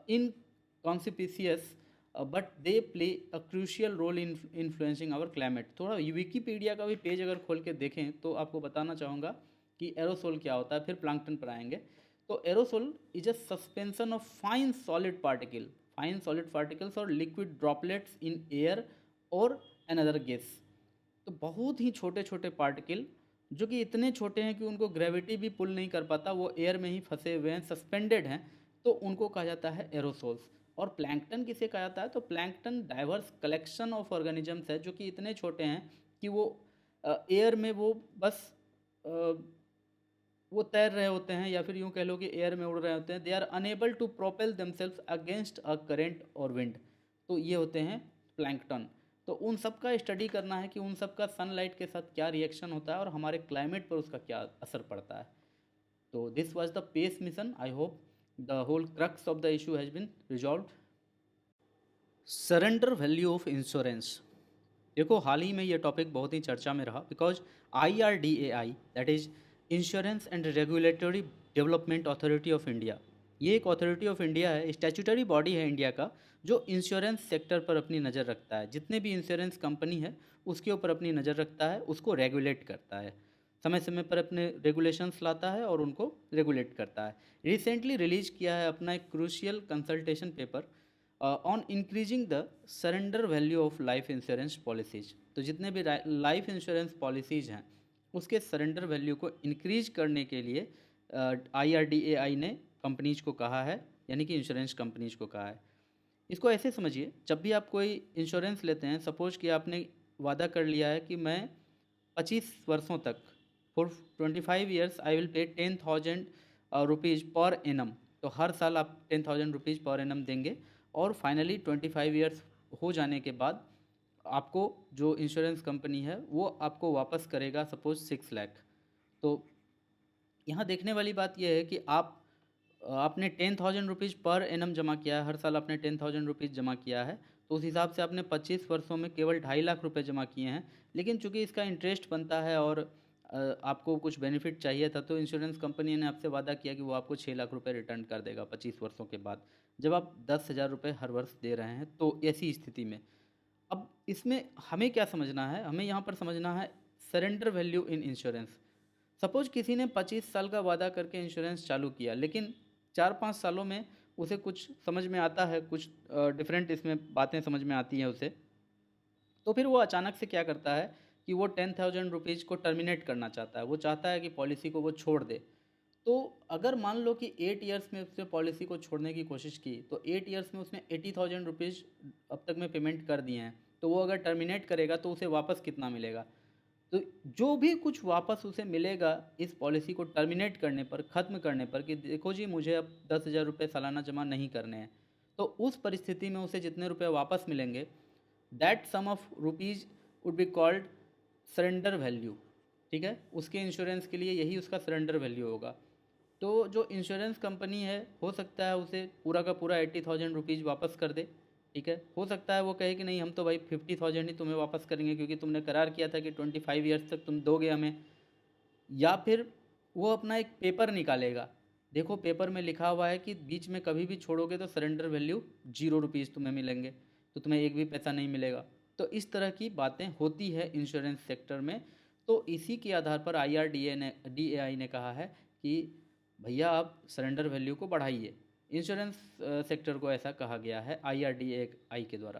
Speaker 1: inconspicuous but they play a crucial role in influencing our climate. थोड़ा विकीपीडिया का भी पेज अगर खोल के देखें तो आपको बताना चाहूँगा कि एरोसोल क्या होता है, फिर प्लांक्टन पर आएंगे। तो aerosol is a suspension of fine solid particles और लिक्विड ड्रॉपलेट्स इन एयर और अनदर गैस। तो बहुत ही छोटे छोटे पार्टिकल जो कि इतने छोटे हैं कि उनको ग्रेविटी भी पुल नहीं कर पाता, वो एयर में ही फंसे हुए हैं, सस्पेंडेड हैं, तो उनको कहा जाता है एरोसोल्स। और प्लैंकटन किसे कहा जाता है, तो plankton diverse collection of organisms है जो कि इतने छोटे हैं कि वो एयर में वो बस वो तैर रहे होते हैं, या फिर यूँ कह लो कि एयर में उड़ रहे होते हैं। They are enable to propel themselves against a current और विंड। तो ये होते हैं प्लैंकटन। तो उन सब का स्टडी करना है कि उन सब का सनलाइट के साथ क्या रिएक्शन होता है और हमारे क्लाइमेट पर उसका क्या असर पड़ता है। तो this was the PACE mission. I hope the whole crux of the issue has been resolved. Surrender value of insurance. देखो हाल ही में ये टॉपिक बहुत ही चर्चा में रहा because IRDAI that is insurance and regulatory development authority of India, ये एक अथॉरिटी ऑफ इंडिया है, स्टैट्यूटरी बॉडी है इंडिया का, जो इंश्योरेंस सेक्टर पर अपनी नज़र रखता है। जितने भी इंश्योरेंस कंपनी है उसके ऊपर अपनी नज़र रखता है, उसको रेगुलेट करता है, समय समय पर अपने रेगुलेशंस लाता है और उनको रेगुलेट करता है। रिसेंटली रिलीज किया है अपना एक crucial consultation paper on increasing the surrender value of life insurance policies. तो जितने भी लाइफ इंश्योरेंस पॉलिसीज़ हैं उसके सरेंडर वैल्यू को इंक्रीज करने के लिए IRDAI ने कंपनीज को कहा है, यानी कि इंश्योरेंस कंपनीज को कहा है। इसको ऐसे समझिए, जब भी आप कोई इंश्योरेंस लेते हैं, सपोज कि आपने वादा कर लिया है कि मैं 25 वर्षों तक for 25 years I will pay 10,000 rupees per annum. तो हर साल आप 10,000 रुपीज़ पर एनम देंगे और फाइनली 25 ईयर्स हो जाने के बाद आपको जो इंश्योरेंस कंपनी है वो आपको वापस करेगा सपोज 6 लाख। तो यहाँ देखने वाली बात यह है कि आपने 10,000 रुपीज़ पर एनम जमा किया है, हर साल आपने 10,000 रुपीज़ जमा किया है, तो उस हिसाब से आपने 25 वर्षों में केवल 2.5 लाख रुपए जमा किए हैं। लेकिन चूंकि इसका इंटरेस्ट बनता है और आपको कुछ बेनिफिट चाहिए था, तो इंश्योरेंस कंपनी ने आपसे वादा किया कि वो आपको 6 लाख रुपए रिटर्न कर देगा 25 वर्षों के बाद, जब आप 10,000 रुपये हर वर्ष दे रहे हैं। तो ऐसी स्थिति में अब इसमें हमें क्या समझना है, हमें यहाँ पर समझना है surrender value in insurance. Suppose किसी ने 25 साल का वादा करके इंश्योरेंस चालू किया, लेकिन 4-5 सालों में उसे कुछ समझ में आता है, कुछ डिफरेंट इसमें बातें समझ में आती हैं उसे, तो फिर वो अचानक से क्या करता है कि वो 10,000 रुपीज़ को टर्मिनेट करना चाहता है, वो चाहता है कि पॉलिसी को वो छोड़ दे। तो अगर मान लो कि 8 ईयर्स में उसने पॉलिसी को छोड़ने की कोशिश की, तो 8 ईयर्स में उसने 80,000 रुपीज़ अब तक में पेमेंट कर दिए हैं, तो वो अगर टर्मिनेट करेगा तो उसे वापस कितना मिलेगा? तो जो भी कुछ वापस उसे मिलेगा इस पॉलिसी को टर्मिनेट करने पर, ख़त्म करने पर, कि देखो जी मुझे अब 10,000 रुपये सालाना जमा नहीं करने हैं, तो उस परिस्थिति में उसे जितने रुपए वापस मिलेंगे, that sum of rupees would be called surrender value. ठीक है, उसके इंश्योरेंस के लिए यही उसका सरेंडर वैल्यू होगा। तो जो इंश्योरेंस कंपनी है, हो सकता है उसे पूरा का पूरा 80,000 रुपीज़ वापस कर दे। ठीक है, हो सकता है वो कहे कि नहीं, हम तो भाई 50,000 ही तुम्हें वापस करेंगे, क्योंकि तुमने करार किया था कि 25 ईयर्स तक तुम दोगे हमें। या फिर वो अपना एक पेपर निकालेगा, देखो पेपर में लिखा हुआ है कि बीच में कभी भी छोड़ोगे तो सरेंडर वैल्यू 0 रुपीज़ तुम्हें मिलेंगे, तो तुम्हें एक भी पैसा नहीं मिलेगा। तो इस तरह की बातें होती है इंश्योरेंस सेक्टर में। तो इसी के आधार पर DAI ने कहा है कि भैया आप सरेंडर वैल्यू को बढ़ाइए। इंश्योरेंस सेक्टर को ऐसा कहा गया है IRDAI के द्वारा,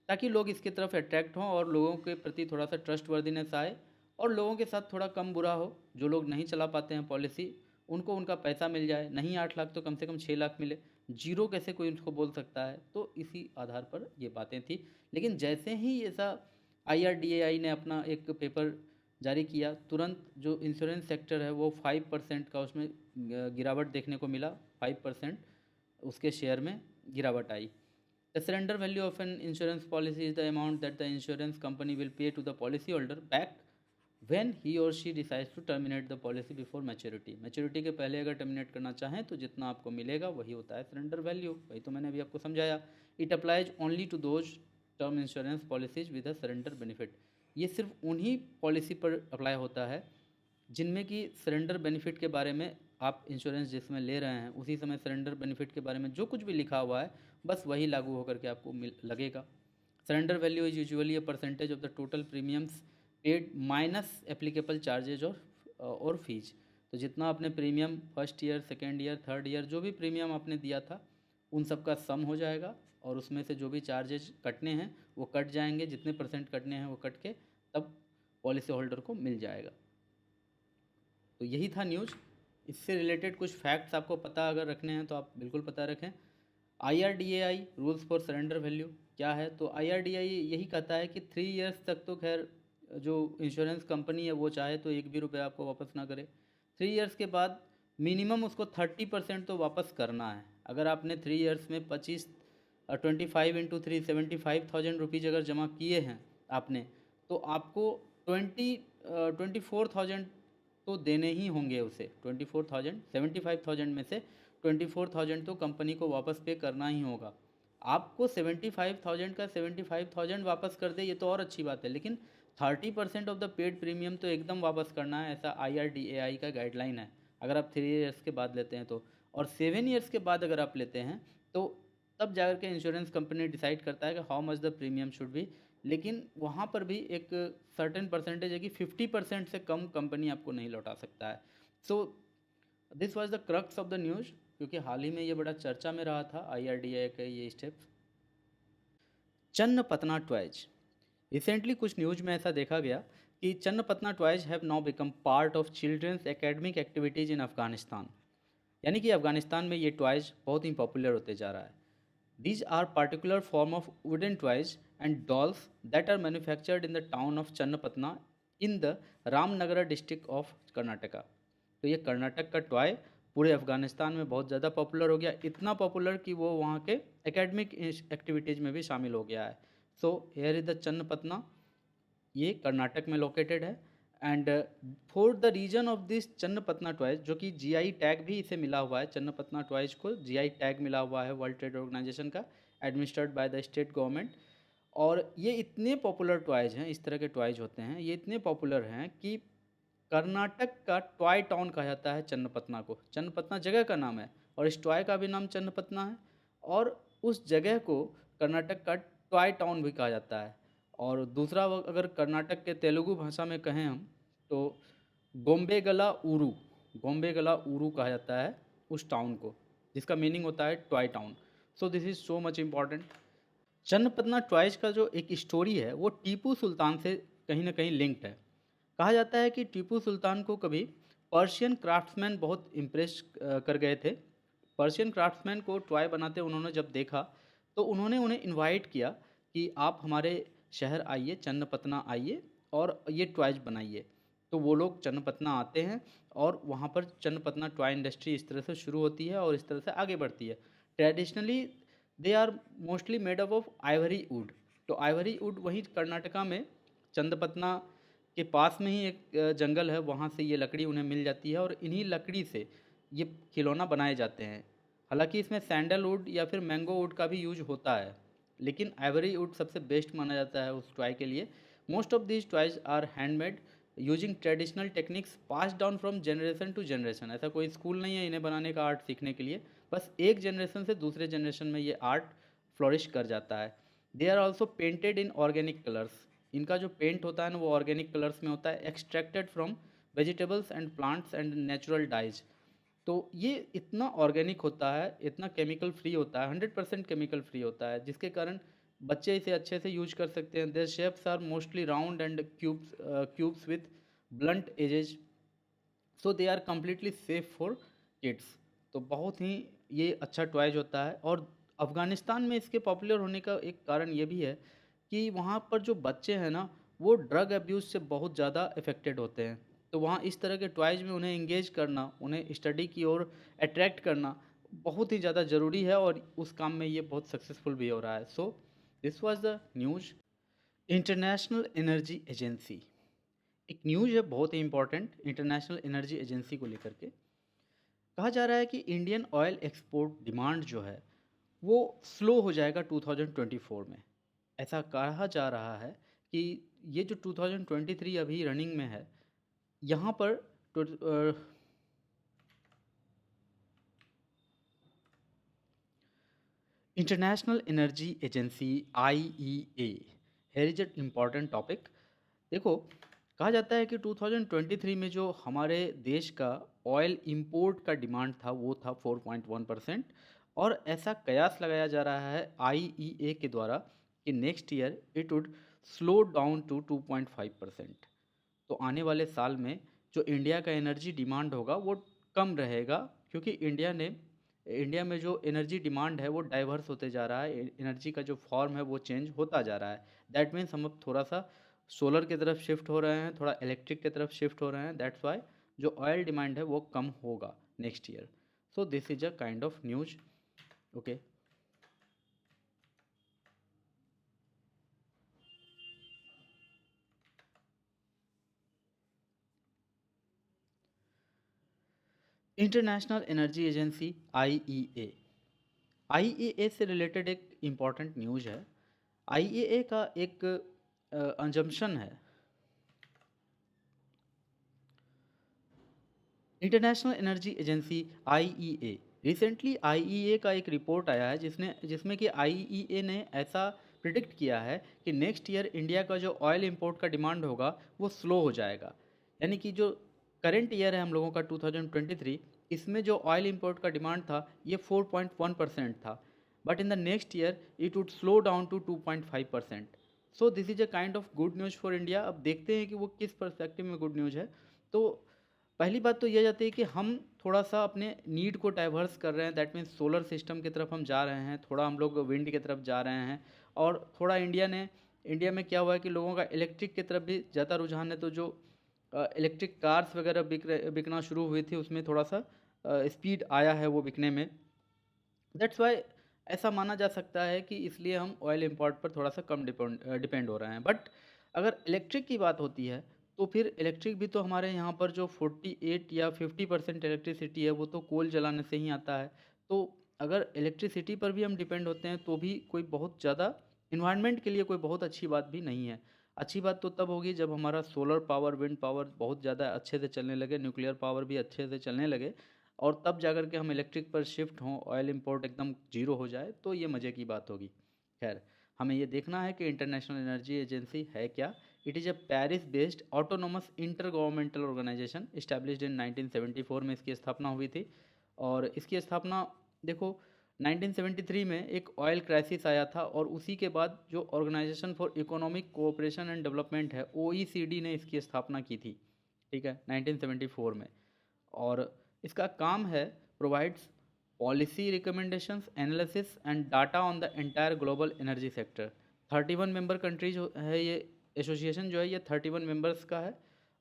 Speaker 1: ताकि लोग इसकी तरफ अट्रैक्ट हों और लोगों के प्रति थोड़ा सा ट्रस्ट वर्दीनेस आए, और लोगों के साथ थोड़ा कम बुरा हो। जो लोग नहीं चला पाते हैं पॉलिसी, उनको उनका पैसा मिल जाए, नहीं 8 लाख तो कम से कम 6 लाख मिले। जीरो कैसे कोई उसको बोल सकता है? तो इसी आधार पर ये बातें थी। लेकिन जैसे ही ऐसा IRDAI ने अपना एक पेपर जारी किया, तुरंत जो इंश्योरेंस सेक्टर है वो 5% का उसमें गिरावट देखने को मिला। 5% उसके शेयर में गिरावट आई। The surrender value of an insurance policy is the amount that the insurance company will pay to the policyholder back when he or she decides to terminate the policy before maturity. Maturity के पहले अगर terminate करना चाहें तो जितना आपको मिलेगा वही होता है सरेंडर वैल्यू। वही तो मैंने अभी आपको समझाया। It applies only to those term insurance policies with a surrender benefit. ये सिर्फ उन्हीं पॉलिसी पर अप्लाई होता है जिनमें कि सरेंडर बेनिफिट के बारे में, आप इंश्योरेंस जिसमें ले रहे हैं उसी समय सरेंडर बेनिफिट के बारे में जो कुछ भी लिखा हुआ है बस वही लागू होकर के आपको लगेगा। Surrender value is usually a percentage of the total premiums paid minus applicable charges और फीस। तो जितना आपने premium first year, second year, third year जो भी प्रीमियम आपने दिया था उन सब का सम हो जाएगा, और उसमें से जो भी चार्जेज कटने हैं वो कट जाएंगे, जितने परसेंट कटने हैं वो कट के तब पॉलिसी होल्डर को मिल जाएगा। तो यही था न्यूज़। इससे रिलेटेड कुछ फैक्ट्स आपको पता अगर रखने हैं तो आप बिल्कुल पता रखें। IRDAI rules for surrender value क्या है? तो IRDAI यही कहता है कि 3 ईयर्स तक तो खैर जो इंश्योरेंस कंपनी है वो चाहे तो एक भी रुपये आपको वापस ना करे। 3 ईयर्स के बाद मिनिमम उसको 30% तो वापस करना है। अगर आपने 3 ईयर्स में 25 × 3 75,000 रुपीज़ अगर जमा किए हैं आपने, तो आपको 24,000 तो देने ही होंगे उसे। 24,000, 75,000 में से 24,000 तो कंपनी को वापस पे करना ही होगा। आपको 75,000 का 75,000 वापस कर दे ये तो और अच्छी बात है, लेकिन 30% ऑफ द पेड प्रीमियम तो एकदम वापस करना है, ऐसा IRDAI का गाइडलाइन है। अगर आप 3 ईयर्स के बाद लेते हैं तो, और 7 ईयर्स के बाद अगर आप लेते हैं तो तब जाकर के इंश्योरेंस कंपनी डिसाइड करता है कि how much the premium should be. लेकिन वहाँ पर भी एक सर्टेन परसेंटेज है कि 50% से कम कंपनी आपको नहीं लौटा सकता है। So this was the crux of the news, क्योंकि हाल ही में ये बड़ा चर्चा में रहा था IRDAI का ये स्टेप। चन्नपतना टॉयज। रिसेंटली कुछ न्यूज में ऐसा देखा गया कि Channapatna toys have now become part of children's academic activities in Afghanistan. यानी कि अफगानिस्तान में ये टॉयज बहुत ही पॉपुलर होते जा रहा है। These are particular form of wooden toys and dolls that are manufactured in the town of Channapatna in the Ramnagara district of Karnataka। तो ये कर्नाटक का टॉय पूरे अफगानिस्तान में बहुत ज़्यादा पॉपुलर हो गया, इतना पॉपुलर कि वो वहाँ के एकेडमिक एक्टिविटीज़ में भी शामिल हो गया है। So here is the Channapatna, ये कर्नाटक में लोकेटेड है। And for the reason of this Channapatna toys, जो कि GI टैग भी इसे मिला हुआ है, चन्नपतना टॉयज को GI टैग मिला हुआ है वर्ल्ड ट्रेड ऑर्गेनाइजेशन का, administered by the state government. और ये इतने पॉपुलर टॉयज हैं, इस तरह के टॉयज होते हैं, ये इतने पॉपुलर हैं कि कर्नाटक का टॉय टाउन कहा जाता है चन्नपतना को। चन्नपतना जगह का नाम है और इस टॉय का भी नाम चन्नपतना है, और उस जगह को कर्नाटक का टॉय टाउन भी कहा जाता है। और दूसरा अगर कर्नाटक के तेलुगु भाषा में कहें हम तो गोम्बेगला ऊरू कहा जाता है उस टाउन को, जिसका मीनिंग होता है toy town. So this is so much important. Channapatna toys का जो एक स्टोरी है वो टीपू सुल्तान से कहीं ना कहीं लिंक्ड है। कहा जाता है कि टीपू सुल्तान को कभी पर्शियन क्राफ्ट्समैन बहुत इम्प्रेस कर गए थे। पर्शियन क्राफ्ट्समैन को टॉय बनाते उन्होंने जब देखा तो उन्होंने उन्हें इनवाइट किया कि आप हमारे शहर आइए, चन्नपटना आइए और ये टॉयज बनाइए। तो वो लोग चन्नपटना आते हैं और वहाँ पर चन्नपटना टॉय इंडस्ट्री इस तरह से शुरू होती है और इस तरह से आगे बढ़ती है। Traditionally they are mostly made up of ivory wood. तो आइवरी वुड वहीं कर्नाटका में चंदपतना के पास में ही एक जंगल है, वहाँ से ये लकड़ी उन्हें मिल जाती है और इन्हीं लकड़ी से ये खिलौना बनाए जाते हैं। हालांकि इसमें सैंडलवुड या फिर मैंगो वुड का भी यूज होता है, लेकिन आइवरी वुड सबसे बेस्ट माना जाता है उस टॉय के लिए। Most of these toys are handmade using traditional techniques pass down from generation to generation. ऐसा कोई स्कूल नहीं है इन्हें बनाने का, आर्ट सीखने के लिए। बस एक जनरेशन से दूसरे जनरेशन में ये आर्ट फ्लोरिश कर जाता है। They are also painted in organic colours. इनका जो पेंट होता है ना वो ऑर्गेनिक कलर्स में होता है, extracted from vegetables and plants and natural dyes. तो ये इतना ऑर्गेनिक होता है, इतना केमिकल फ्री होता है, 100% केमिकल फ्री होता है, जिसके कारण बच्चे इसे अच्छे से यूज कर सकते हैं। Their shapes are mostly round and cubes with blunt edges, so they are completely safe for kids. तो बहुत ही ये अच्छा टॉयज होता है। और अफ़गानिस्तान में इसके पॉपुलर होने का एक कारण ये भी है कि वहाँ पर जो बच्चे हैं ना वो ड्रग अब्यूज़ से बहुत ज़्यादा अफेक्टेड होते हैं। तो वहाँ इस तरह के टॉयज में उन्हें इंगेज करना, उन्हें स्टडी की ओर अट्रैक्ट करना बहुत ही ज़्यादा ज़रूरी है और उस काम में ये बहुत सक्सेसफुल भी हो रहा है। So this was the news. International energy agency एक न्यूज़ है बहुत ही इंपॉर्टेंट इंटरनेशनल एनर्जी एजेंसी को लेकर के। कहा जा रहा है कि इंडियन ऑयल एक्सपोर्ट डिमांड जो है वो स्लो हो जाएगा 2024 में। ऐसा कहा जा रहा है कि ये जो 2023 अभी रनिंग में है, यहाँ पर international energy agency IEA, here is an important topic. देखो, कहा जाता है कि 2023 में जो हमारे देश का ऑयल इंपोर्ट का डिमांड था वो था 4.1%। और ऐसा कयास लगाया जा रहा है IEA के द्वारा कि next year it would slow down to 2.5%। तो आने वाले साल में जो इंडिया का एनर्जी डिमांड होगा वो कम रहेगा, क्योंकि इंडिया में जो एनर्जी डिमांड है वो डाइवर्स होते जा रहा है, एनर्जी का जो फॉर्म है वो चेंज होता जा रहा है। दैट मीन्स हम अब थोड़ा सा सोलर की तरफ शिफ्ट हो रहे हैं, थोड़ा इलेक्ट्रिक की तरफ शिफ्ट हो रहे हैं। दैट्स वाई जो ऑयल डिमांड है वो कम होगा next year. So this is a kind of news. Okay, international energy agency IEA, IEA से रिलेटेड एक इम्पॉर्टेंट न्यूज है। IEA का एक अंजम्पशन है। International energy agency IEA, recently IEA का एक रिपोर्ट आया है जिसमें कि IEA ने ऐसा प्रिडिक्ट किया है कि नेक्स्ट ईयर इंडिया का जो ऑयल इंपोर्ट का डिमांड होगा वो स्लो हो जाएगा। यानी कि जो करंट ईयर है हम लोगों का 2023, इसमें जो ऑयल इंपोर्ट का डिमांड था ये 4.1% था, but in the next year it would slow down to 2.5%। So this is a kind of good news for India. अब देखते हैं कि वो किस परस्पेक्टिव में गुड न्यूज़ है। तो पहली बात तो ये जाती है कि हम थोड़ा सा अपने नीड को डाइवर्स कर रहे हैं। दैट मीन्स सोलर सिस्टम की तरफ हम जा रहे हैं, थोड़ा हम लोग विंड की तरफ जा रहे हैं। और थोड़ा इंडिया में क्या हुआ है कि लोगों का इलेक्ट्रिक की तरफ भी ज़्यादा रुझान है। तो जो इलेक्ट्रिक कार्स वगैरह बिकना शुरू हुई थी उसमें थोड़ा सा स्पीड आया है वो बिकने में। दैट्स वाई ऐसा माना जा सकता है कि इसलिए हम ऑयल इंपोर्ट पर थोड़ा सा कम डिपेंड हो रहे हैं। बट अगर इलेक्ट्रिक की बात होती है तो फिर इलेक्ट्रिक भी तो हमारे यहाँ पर जो 48 या 50% इलेक्ट्रिसिटी है वो तो कोल जलाने से ही आता है। तो अगर इलेक्ट्रिसिटी पर भी हम डिपेंड होते हैं तो भी कोई बहुत ज़्यादा इन्वायरमेंट के लिए कोई बहुत अच्छी बात भी नहीं है। अच्छी बात तो तब होगी जब हमारा सोलर पावर, विंड पावर बहुत ज़्यादा अच्छे से चलने लगे, न्यूक्लियर पावर भी अच्छे से चलने लगे, और तब जाकर के हम इलेक्ट्रिक पर शिफ्ट हों, ऑयल इंपोर्ट एकदम जीरो हो जाए, तो ये मज़े की बात होगी। खैर, हमें ये देखना है कि इंटरनेशनल एनर्जी एजेंसी है क्या। It is a Paris based autonomous inter governmental organisation, established in 1974 में इसकी स्थापना हुई थी। और इसकी स्थापना देखो 1973 में एक ऑयल क्राइसिस आया था और उसी के बाद जो organisation for economic cooperation and development है, OECD ने इसकी स्थापना की थी, ठीक है, 1974 में। और इसका काम है provides policy recommendations, analysis and data on the entire global energy sector. 31 member countries है ये एसोसिएशन जो है, ये 31 मेंबर्स का है।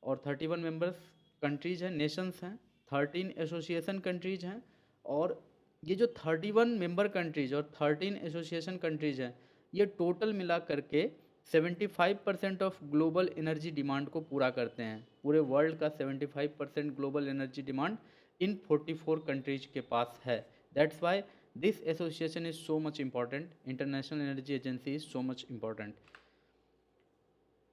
Speaker 1: और 31 मेंबर्स कंट्रीज हैं, नेशंस हैं, 13 एसोसिएशन कंट्रीज हैं। और ये जो 31 मेंबर कंट्रीज और 13 एसोसिएशन कंट्रीज हैं, ये टोटल मिला करके 75% ऑफ ग्लोबल एनर्जी डिमांड को पूरा करते हैं। पूरे वर्ल्ड का 75% global energy demand in 44 countries के पास है। That's why this association is so much important, international energy agency is so much important.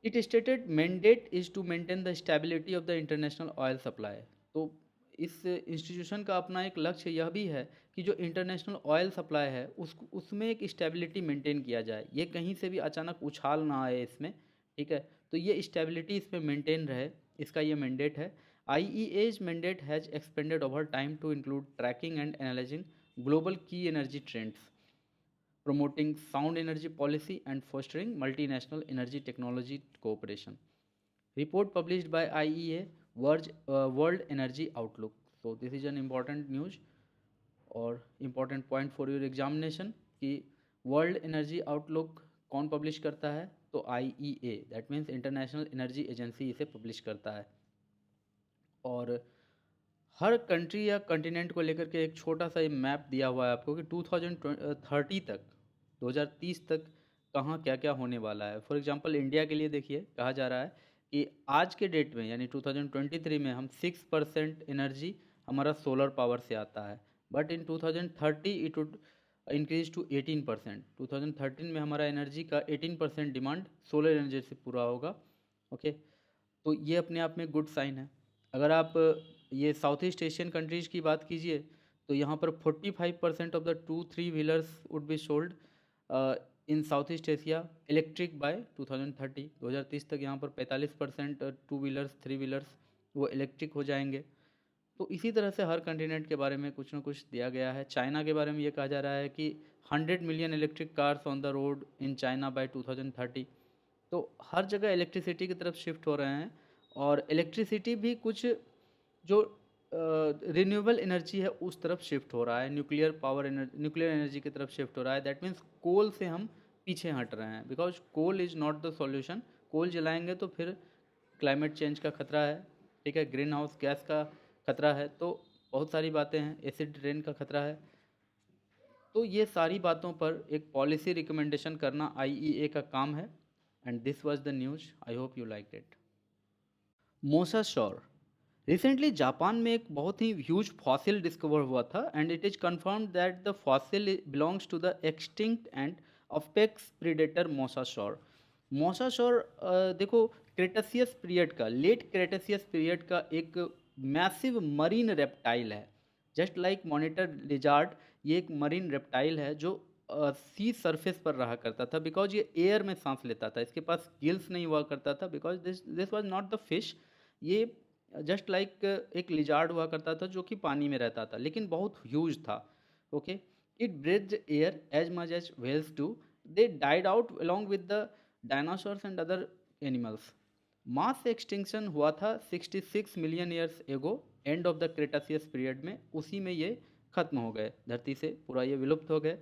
Speaker 1: It stated mandate is to maintain the stability of the international oil supply. तो इस institution का अपना एक लक्ष्य यह भी है कि जो इंटरनेशनल ऑयल सप्लाई है उसमें एक स्टेबिलिटी मेंटेन किया जाए, ये कहीं से भी अचानक उछाल ना आए इसमें, ठीक है। तो ये स्टेबिलिटी इसमें मेंटेन रहे, इसका ये मैंडेट है। IEA's mandate has expanded over time to include tracking and analyzing global key energy trends, promoting sound energy policy and fostering multinational energy technology cooperation. Report published by IEA World Energy Outlook. So this is an important news और important point for your examination कि world energy outlook कौन publish करता है, तो IEA, that means international energy agency इसे publish करता है। और हर कंट्री या कंटिनेंट को लेकर के एक छोटा सा मैप दिया हुआ है आपको कि 2030 तक, 2030 तक कहाँ क्या क्या होने वाला है। फॉर एग्जांपल इंडिया के लिए देखिए, कहा जा रहा है कि आज के डेट में यानी 2023 में हम 6% एनर्जी हमारा सोलर पावर से आता है, but in 2030 it would increase to 18%। 2013 में हमारा एनर्जी का 18% डिमांड सोलर एनर्जी से पूरा होगा। ओके, तो ये अपने आप में गुड साइन है। अगर आप ये साउथ ईस्ट एशियन कंट्रीज़ की बात कीजिए तो यहाँ पर 45% of the 2-3 wheelers would be sold in south east Asia electric by 2030। 2030 तक यहाँ पर 45% 2 व्हीलर्स 3 व्हीलर्स वो इलेक्ट्रिक हो जाएंगे। तो इसी तरह से हर कंटिनेंट के बारे में कुछ ना कुछ दिया गया है। चाइना के बारे में ये कहा जा रहा है कि 100 million electric cars on the road in China bye 2030। तो हर जगह इलेक्ट्रिसिटी की तरफ शिफ्ट हो रहे हैं। और इलेक्ट्रिसिटी भी कुछ जो रिन्यूएबल एनर्जी है उस तरफ शिफ्ट हो रहा है, न्यूक्लियर एनर्जी की तरफ शिफ्ट हो रहा है। दैट मीन्स कोल से हम पीछे हट रहे हैं, because coal is not the solution. Coal जलाएंगे तो फिर क्लाइमेट चेंज का खतरा है, ठीक है, ग्रीन हाउस गैस का खतरा है, तो बहुत सारी बातें हैं, एसिड रेन का खतरा है। तो ये सारी बातों पर एक पॉलिसी रिकमेंडेशन करना IEA का काम है। And this was the news, I hope you like it. मोसा शोर, रिसेंटली जापान में एक बहुत ही ह्यूज फॉसिल डिस्कवर हुआ था and it is confirmed that the fossil belongs to the extinct and apex predator mosasaur. Mosasaur देखो, cretaceous period का, late cretaceous period का एक मैसिव मरीन रेप्टाइल है। जस्ट लाइक मॉनिटर लिजार्ड, ये एक marine reptile है जो सी surface पर रहा करता था, बिकॉज ये एयर में सांस लेता था। इसके पास गिल्स नहीं हुआ करता था, because this was not the fish. ये जस्ट लाइक एक लिजार्ड हुआ करता था जो कि पानी में रहता था, लेकिन बहुत ह्यूज था। Okay, it breathed air as much as whales do. They died out along with the dinosaurs and other animals. Mass extinction हुआ था 66 million years ago, end of the cretaceous period में, उसी में ये खत्म हो गए, धरती से पूरा ये विलुप्त हो गए।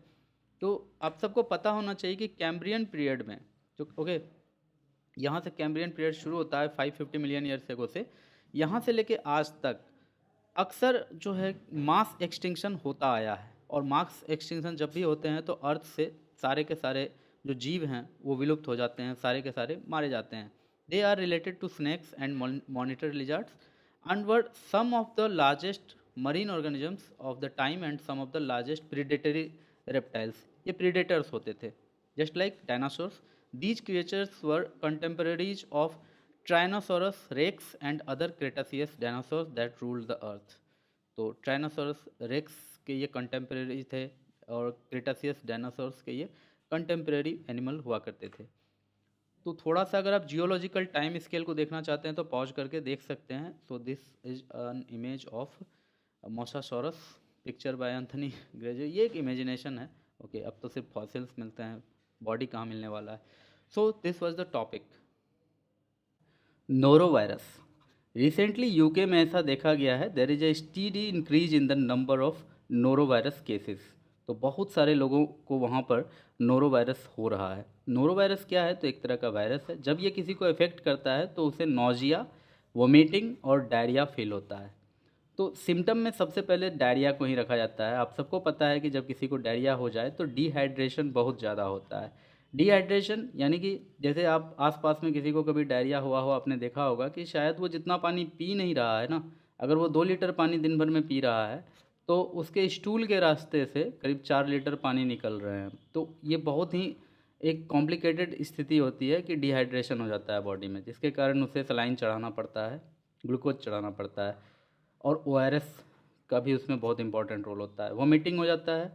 Speaker 1: तो आप सबको पता होना चाहिए कि कैम्ब्रियन पीरियड में जो यहाँ से कैम्ब्रियन पीरियड शुरू होता है 550 मिलियन ईयर्स एगो से, यहाँ से लेके आज तक अक्सर जो है मास एक्सटिंक्शन होता आया है। और मास एक्सटिंक्शन जब भी होते हैं तो अर्थ से सारे के सारे जो जीव हैं वो विलुप्त हो जाते हैं, सारे के सारे मारे जाते हैं। They are related to snakes and monitor lizards and were some of the largest marine organisms of the time and some of the largest predatory reptiles. ये predators होते थे, just like dinosaurs. These creatures were contemporaries of Tyrannosaurus rex and other Cretaceous dinosaurs that ruled the earth. तो Tyrannosaurus rex के ये contemporary थे और Cretaceous dinosaurs के ये contemporary animal हुआ करते थे। तो थोड़ा सा अगर आप जियोलॉजिकल टाइम स्केल को देखना चाहते हैं तो पॉज करके देख सकते हैं। So this is an image of mosasaurus picture by Anthony Grange, ये एक इमेजिनेशन है। ओके, अब तो सिर्फ फॉसिल्स मिलते हैं, बॉडी कहाँ मिलने वाला है। So this was the topic noro virus. Recently UK में ऐसा देखा गया है, there is a steady increase in the number of noro virus cases. तो बहुत सारे लोगों को वहाँ पर नोरो वायरस हो रहा है। नोरो वायरस क्या है? तो एक तरह का वायरस है, जब ये किसी को इफेक्ट करता है तो उसे नोजिया, वोमिटिंग और डायरिया फील होता है। तो सिम्टम में सबसे पहले डायरिया को ही रखा जाता है। आप सबको पता है कि जब किसी को डायरिया हो जाए तो डिहाइड्रेशन बहुत ज़्यादा होता है। डिहाइड्रेशन यानी कि जैसे आप आसपास में किसी को कभी डायरिया हुआ हो, आपने देखा होगा कि शायद वो जितना पानी पी नहीं रहा है ना, अगर वो 2 लीटर पानी दिन भर में पी रहा है तो उसके स्टूल के रास्ते से करीब 4 लीटर पानी निकल रहे हैं। तो ये बहुत ही एक कॉम्प्लिकेटेड स्थिति होती है कि डिहाइड्रेशन हो जाता है बॉडी में, जिसके कारण उसे सलाइन चढ़ाना पड़ता है, ग्लूकोज चढ़ाना पड़ता है। और ओआरएस का भी उसमें बहुत इंपॉर्टेंट रोल होता है। वोमिटिंग हो जाता है,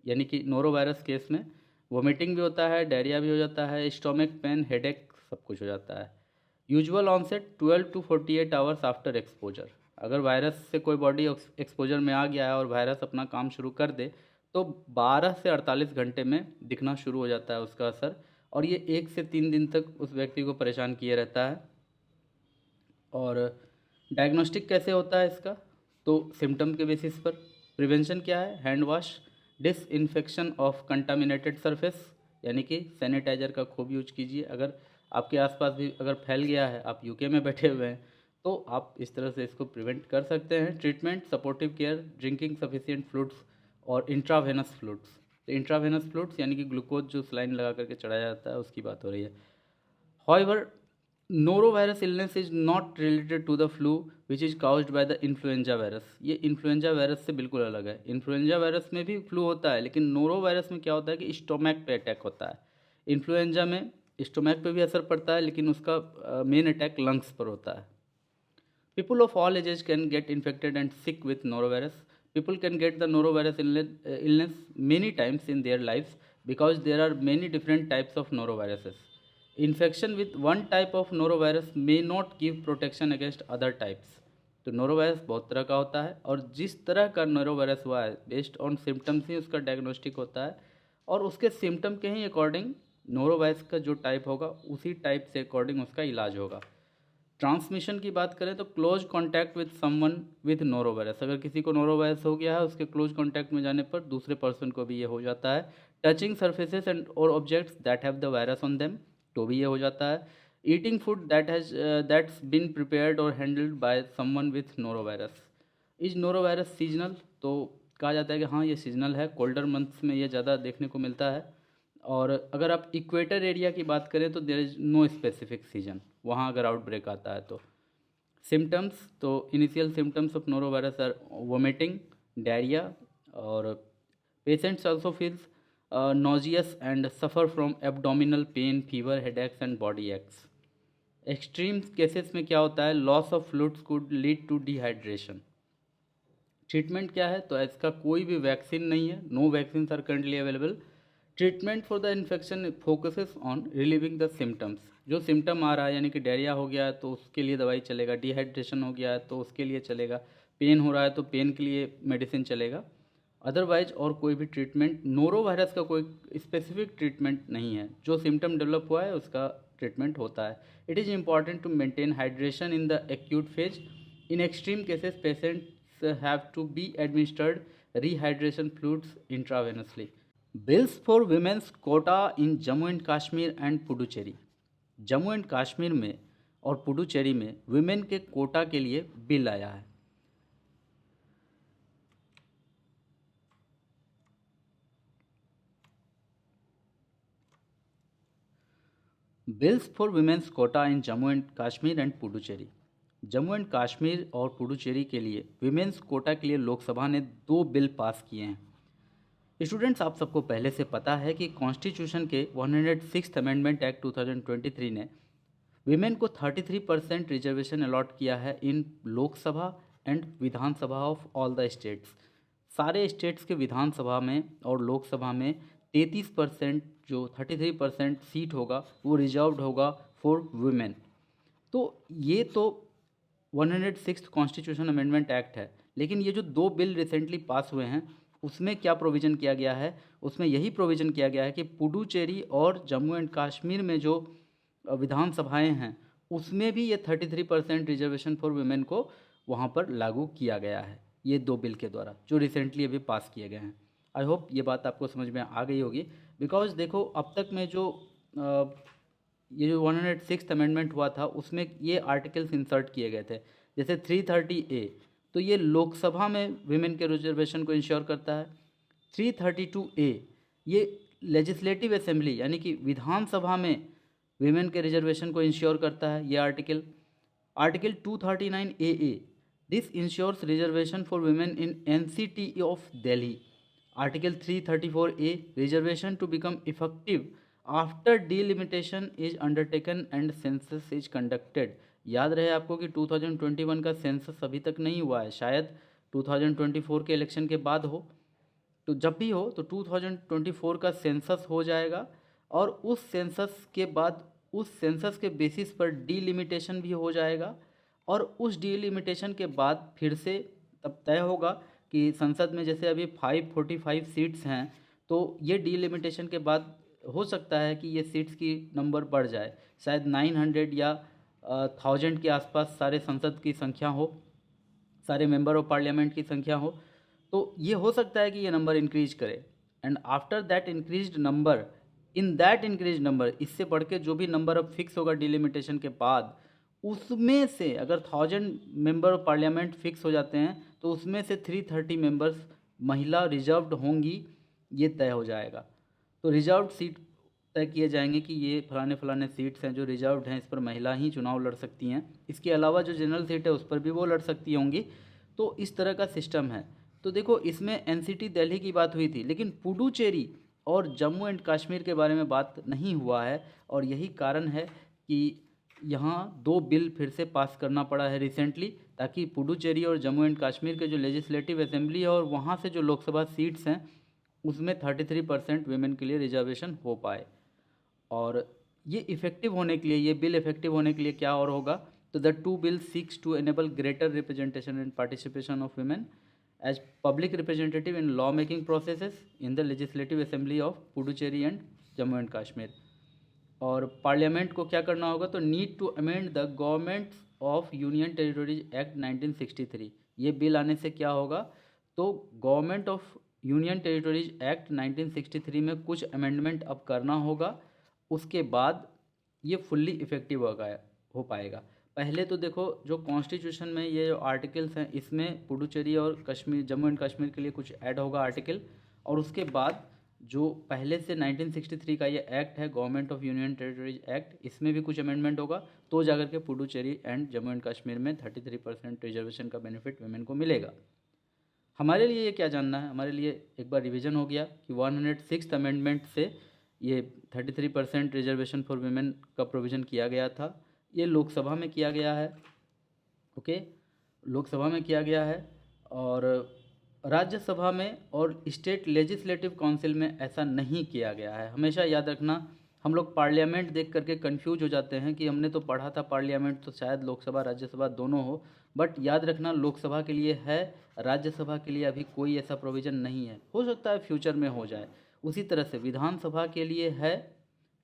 Speaker 1: यानी कि नोरो वायरस केस में वोमिटिंग भी होता है, डायरिया भी हो जाता है, स्टोमक पेन, हेडेक, सब कुछ हो जाता है। Usual onset 12 to 48 hours after exposure. अगर वायरस से कोई बॉडी एक्सपोजर में आ गया है और वायरस अपना काम शुरू कर दे तो 12 से 48 घंटे में दिखना शुरू हो जाता है उसका असर, और ये 1 से 3 दिन तक उस व्यक्ति को परेशान किए रहता है। और डायग्नोस्टिक कैसे होता है इसका? तो सिम्टम के बेसिस पर। प्रिवेंशन क्या है? Hand wash, disinfection of contaminated surface, यानी कि सैनिटाइजर का खूब यूज कीजिए। अगर आपके आसपास भी अगर फैल गया है, आप यूके में बैठे हुए हैं, तो आप इस तरह से इसको प्रिवेंट कर सकते हैं। Treatment, supportive care, drinking sufficient fluids और इंट्रावेनस फ्लूइड्स। तो इंट्रावेनस फ्लूइड्स यानी कि ग्लूकोज जो सलाइन लगा करके चढ़ाया जाता है, उसकी बात हो रही है। However, norovirus illness is not related to the flu which is caused by the influenza virus। ये इन्फ्लुएंजा वायरस से बिल्कुल अलग है। इन्फ्लुएंजा वायरस में भी फ्लू होता है, लेकिन नोरो वायरस में क्या होता है कि स्टोमैक पे अटैक होता है। इन्फ्लुएंजा में स्टोमैक पे भी असर पड़ता है, लेकिन उसका मेन अटैक लंग्स पर होता है। People of all ages can get infected and sick with norovirus. People can get the norovirus illness many times in their lives because there are many different types of noroviruses. Infection with one type of norovirus may not give protection against other types. तो norovirus बहुत तरह का होता है, और जिस तरह का नोरोवायरस हुआ है बेस्ड ऑन सिम्टम्स ही उसका डायग्नोस्टिक होता है, और उसके सिम्टम के ही अकॉर्डिंग नोरोवायरस का जो टाइप होगा उसी टाइप से अकॉर्डिंग उसका इलाज होगा। ट्रांसमिशन की बात करें तो close contact with someone with norovirus. अगर किसी को नोरोवायरस हो गया है, उसके क्लोज कॉन्टैक्ट में जाने पर दूसरे पर्सन को भी ये हो जाता है। टचिंग सर्फेसेस एंड और objects that have the virus on them, तो भी ये हो जाता है। Eating food that's been prepared और handled by someone with norovirus. Is norovirus seasonal? तो कहा जाता है कि हाँ, ये सीजनल है, कोल्डर मंथ्स में ये ज़्यादा देखने को मिलता है। और अगर आप इक्वेटर एरिया की बात करें तो there is no specific season, वहाँ अगर आउटब्रेक आता है तो। सिम्टम्स, तो initial symptoms of norovirus are vomiting, diarrhoea, और patients also feels nauseous and suffer from abdominal pain, fever, headaches and body aches. Extreme cases में क्या होता है? Loss of fluids could lead to dehydration. Treatment क्या है? तो इसका कोई भी वैक्सीन नहीं है, no vaccine are currently available. Treatment for the infection focuses on relieving the symptoms. जो सिम्टम आ रहा है, यानी कि डायरिया हो गया है तो उसके लिए दवाई चलेगा, डिहाइड्रेशन हो गया है तो उसके लिए चलेगा, पेन हो रहा है तो पेन के लिए मेडिसिन चलेगा। अदरवाइज और कोई भी ट्रीटमेंट, नोरो वायरस का कोई स्पेसिफिक ट्रीटमेंट नहीं है। जो सिम्टम डेवलप हुआ है उसका ट्रीटमेंट होता है। It is important to maintain hydration in the acute phase. In extreme cases patients have to be administered rehydration fluids intravenously। Bills for women's quota in Jammu and Kashmir and Puducherry. Jammu and Kashmir में और पुडुचेरी में women के कोटा के लिए bill आया है। Bills for women's quota in Jammu and Kashmir and Puducherry. Jammu and Kashmir और पुडुचेरी के लिए विमेंस कोटा के लिए लोकसभा ने 2 बिल पास किए हैं। स्टूडेंट्स, आप सबको पहले से पता है कि कॉन्स्टिट्यूशन के 106 अमेंडमेंट एक्ट 2023 ने विमेन को 33% रिजर्वेशन अलॉट किया है in Lok Sabha and Vidhan Sabha of all the states. सारे स्टेट्स के विधानसभा में और लोकसभा में 33%, जो 33% सीट होगा वो रिजर्व्ड होगा फॉर वुमेन। तो ये तो 106 कॉन्स्टिट्यूशन अमेंडमेंट एक्ट है, लेकिन ये जो 2 बिल रिसेंटली पास हुए हैं उसमें क्या प्रोविज़न किया गया है, उसमें यही प्रोविज़न किया गया है कि पुडुचेरी और जम्मू एंड कश्मीर में जो विधानसभाएं हैं उसमें भी ये 33% रिजर्वेशन फॉर वुमेन को वहाँ पर लागू किया गया है, ये 2 बिल के द्वारा जो रिसेंटली अभी पास किए गए हैं। आई होप ये बात आपको समझ में आ गई होगी। बिकॉज देखो अब तक में जो ये जो 106th अमेंडमेंट हुआ था उसमें ये आर्टिकल्स इंसर्ट किए गए थे, जैसे 330A तो ये लोकसभा में विमेन के रिजर्वेशन को इंश्योर करता है। 332A ये लेजिस्लेटिव असेंबली यानी कि विधानसभा में विमेन के रिजर्वेशन को इंश्योर करता है ये article. Article 239AA this insures reservation for women in NCT of Delhi. Article 334A reservation to become effective after delimitation is undertaken and census is conducted. याद रहे आपको कि 2021 का सेंसस अभी तक नहीं हुआ है, शायद 2024 के इलेक्शन के बाद हो। तो जब भी हो तो 2024 का सेंसस हो जाएगा और उस सेंसस के बाद उस सेंसस के बेसिस पर डीलिमिटेशन भी हो जाएगा और उस डीलिमिटेशन के बाद फिर से तब तय होगा कि संसद में जैसे अभी 545 सीट्स हैं तो ये डीलिमिटेशन के बाद हो सकता है कि ये सीट्स की नंबर बढ़ जाए, शायद 900 या 1000 के आसपास सारे संसद की संख्या हो, सारे मेंबर ऑफ पार्लियामेंट की संख्या हो। तो ये हो सकता है कि ये नंबर इंक्रीज करे and after that increased number in that increase number इससे बढ़ के जो भी नंबर अब फिक्स होगा डिलिमिटेशन के बाद उसमें से अगर 1000 मेंबर ऑफ पार्लियामेंट फिक्स हो जाते हैं तो उसमें से 330 मेंबर्स महिला रिजर्व्ड होंगी, ये तय हो जाएगा। तो रिजर्व्ड सीट तय किए जाएंगे कि ये फलाने फलाने सीट्स हैं जो रिजर्व्ड हैं, इस पर महिला ही चुनाव लड़ सकती हैं, इसके अलावा जो जनरल सीट है उस पर भी वो लड़ सकती होंगी। तो इस तरह का सिस्टम है। तो देखो इसमें NCT दिल्ली की बात हुई थी लेकिन पुडुचेरी और जम्मू एंड कश्मीर के बारे में बात नहीं हुआ है और यही कारण है कि यहाँ 2 बिल फिर से पास करना पड़ा है रिसेंटली, ताकि पुडुचेरी और जम्मू एंड कश्मीर के जो लेजिस्लेटिव असेंबली है और वहाँ से जो लोकसभा सीट्स हैं उसमें 33% वेमेन के लिए रिजर्वेशन हो पाए। और ये इफेक्टिव होने के लिए, ये बिल इफेक्टिव होने के लिए क्या और होगा, तो the 2 bill seeks to enable greater representation and participation of women as public representative in law making processes in the legislative assembly of Puducherry and Jammu and Kashmir. और पार्लियामेंट को क्या करना होगा, तो need to amend the government of union territories act 1963। ये bill आने से क्या होगा, तो government of union territories act 1963 में कुछ अमेंडमेंट अब करना होगा, उसके बाद ये फुल्ली इफेक्टिव हो पाएगा। पहले तो देखो जो कॉन्स्टिट्यूशन में ये जो आर्टिकल्स हैं इसमें पुडुचेरी और कश्मीर, जम्मू एंड कश्मीर के लिए कुछ ऐड होगा आर्टिकल, और उसके बाद जो पहले से 1963 का ये एक्ट है government of union territories act, इसमें भी कुछ अमेंडमेंट होगा, तो जाकर के पुडुचेरी एंड जम्मू एंड कश्मीर में 33% रिजर्वेशन का बेनिफिट वुमेन को मिलेगा। हमारे लिए ये क्या जानना है, हमारे लिए एक बार रिवीजन हो गया कि 106th अमेंडमेंट से ये 33% रिजर्वेशन फॉर वुमेन का प्रोविज़न किया गया था। ये लोकसभा में किया गया है, ओके, लोकसभा में किया गया है, और राज्यसभा में और स्टेट लेजिस्लेटिव काउंसिल में ऐसा नहीं किया गया है। हमेशा याद रखना, हम लोग पार्लियामेंट देख करके कंफ्यूज हो जाते हैं कि हमने तो पढ़ा था पार्लियामेंट तो शायद लोकसभा राज्यसभा दोनों हो, बट याद रखना लोकसभा के लिए है, राज्यसभा के लिए अभी कोई ऐसा प्रोविज़न नहीं है, हो सकता है फ्यूचर में हो जाए। उसी तरह से विधानसभा के लिए है,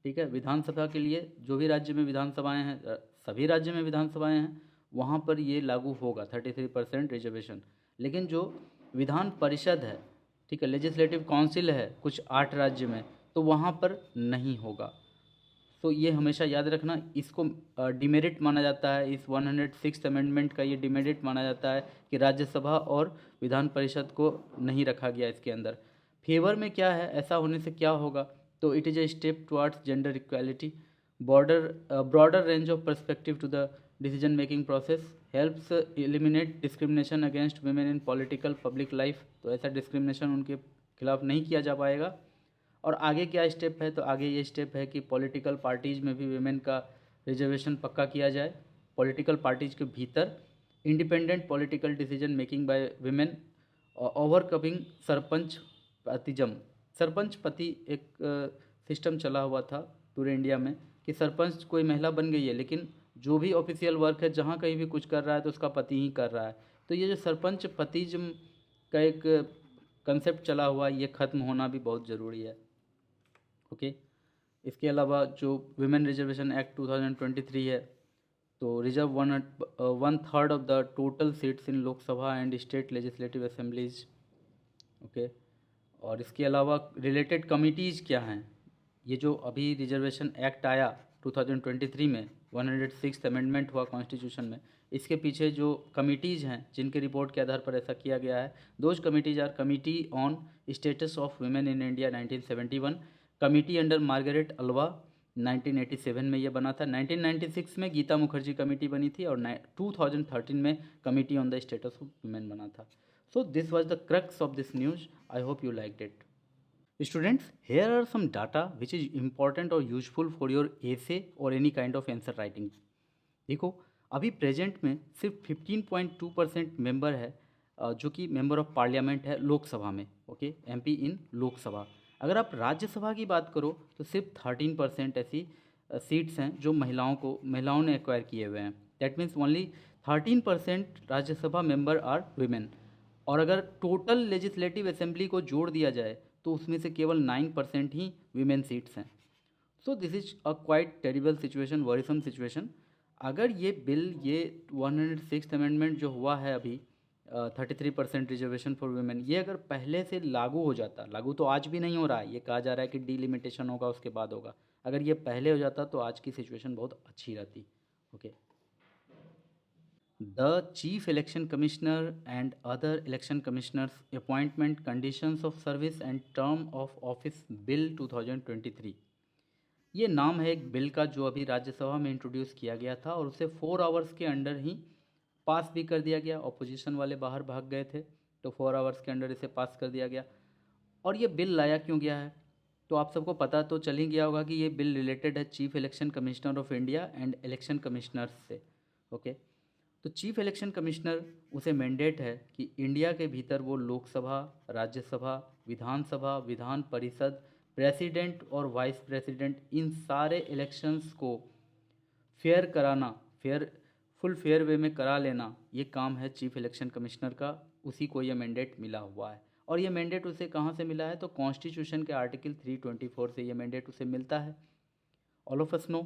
Speaker 1: ठीक है, विधानसभा के लिए जो भी राज्य में विधानसभाएं हैं, सभी राज्य में विधानसभाएं हैं, वहाँ पर ये लागू होगा 33% रिजर्वेशन। लेकिन जो विधान परिषद है, ठीक है, लेजिस्लेटिव काउंसिल है कुछ 8 राज्य में, तो वहाँ पर नहीं होगा। तो ये हमेशा याद रखना, इसको डिमेरिट माना जाता है, इस 106th अमेंडमेंट का ये डिमेरिट माना जाता है कि राज्यसभा और विधान परिषद को नहीं रखा गया इसके अंदर। फेवर में क्या है, ऐसा होने से क्या होगा, तो it is a step towards gender equality, broader range of perspective to the decision making process, helps eliminate discrimination against women in political public life. तो ऐसा डिस्क्रिमिनेशन उनके खिलाफ नहीं किया जा पाएगा। और आगे क्या स्टेप है, तो आगे ये स्टेप है कि पॉलिटिकल पार्टीज़ में भी वुमेन का रिजर्वेशन पक्का किया जाए। पॉलिटिकल पार्टीज़ के भीतर independent political decision making by women, overcoming sarpanch पतिजम। सरपंच पति एक सिस्टम चला हुआ था पूरे इंडिया में कि सरपंच कोई महिला बन गई है लेकिन जो भी ऑफिशियल वर्क है जहाँ कहीं भी कुछ कर रहा है तो उसका पति ही कर रहा है, तो ये जो सरपंच पतिज्म का एक कंसेप्ट चला हुआ है, ये ख़त्म होना भी बहुत ज़रूरी है। ओके, इसके अलावा जो विमेन रिजर्वेशन एक्ट 2023 है, तो reserve 1/3 of the total seats in Lok Sabha and state legislative assemblies. Okay, और इसके अलावा रिलेटेड कमिटीज़ क्या हैं, ये जो अभी रिजर्वेशन एक्ट आया 2023 में, 106th अमेंडमेंट हुआ कॉन्स्टिट्यूशन में, इसके पीछे जो कमिटीज़ हैं जिनके रिपोर्ट के आधार पर ऐसा किया गया है, those committees R committee on status of women in India 1971, committee under Margaret Alva 1987 में ये बना था, 1996 में गीता मुखर्जी कमेटी बनी थी, और 2013 में committee on the status of women बना था। So this was the crux of this news. I hope you liked it. Students, here are some data which is important or useful for your essay or any kind of answer writing. देखो, अभी present में सिर्फ 15.2% member है जो कि member of parliament है लोकसभा में। Okay, MP इन लोकसभा। अगर आप राज्यसभा की बात करो तो सिर्फ 13% ऐसी सीट्स हैं जो महिलाओं ने एक्वायर किए हुए हैं। That means only 13% Rajya Sabha member are women. और अगर टोटल लेजिस्लेटिव असेंबली को जोड़ दिया जाए तो उसमें से केवल 9% ही वीमेन सीट्स हैं। So this is a quite terrible situation, worrisome situation. अगर ये बिल, ये 106th अमेंडमेंट जो हुआ है अभी, 33% रिजर्वेशन फॉर वुमेन, ये अगर पहले से लागू हो जाता, लागू तो आज भी नहीं हो रहा है, ये कहा जा रहा है कि डिलिमिटेशन होगा उसके बाद होगा, अगर ये पहले हो जाता तो आज की सिचुएशन बहुत अच्छी रहती। Okay, The Chief Election Commissioner and other election commissioners appointment conditions of service and term of office bill 2023, ये नाम है एक बिल का जो अभी राज्यसभा में इंट्रोड्यूस किया गया था और उसे 4 आवर्स के अंडर ही पास भी कर दिया गया। ऑपोजिशन वाले बाहर भाग गए थे तो 4 आवर्स के अंडर इसे पास कर दिया गया। और ये बिल लाया क्यों गया है, तो आप सबको पता तो चल ही गया होगा कि ये बिल रिलेटेड है chief election commissioner of India and election commissioners से। ओके, तो चीफ इलेक्शन कमिश्नर, उसे मैंडेट है कि इंडिया के भीतर वो लोकसभा, राज्यसभा, विधानसभा, विधान परिषद, प्रेसिडेंट और वाइस प्रेसिडेंट, इन सारे इलेक्शंस को फेयर कराना, फुल फेयर वे में करा लेना, ये काम है चीफ इलेक्शन कमिश्नर का। उसी को ये मैंडेट मिला हुआ है। और ये मैंडेट उसे कहाँ से मिला है, तो कॉन्स्टिट्यूशन के आर्टिकल 324 से ये मैंडेट उसे मिलता है। All of us know.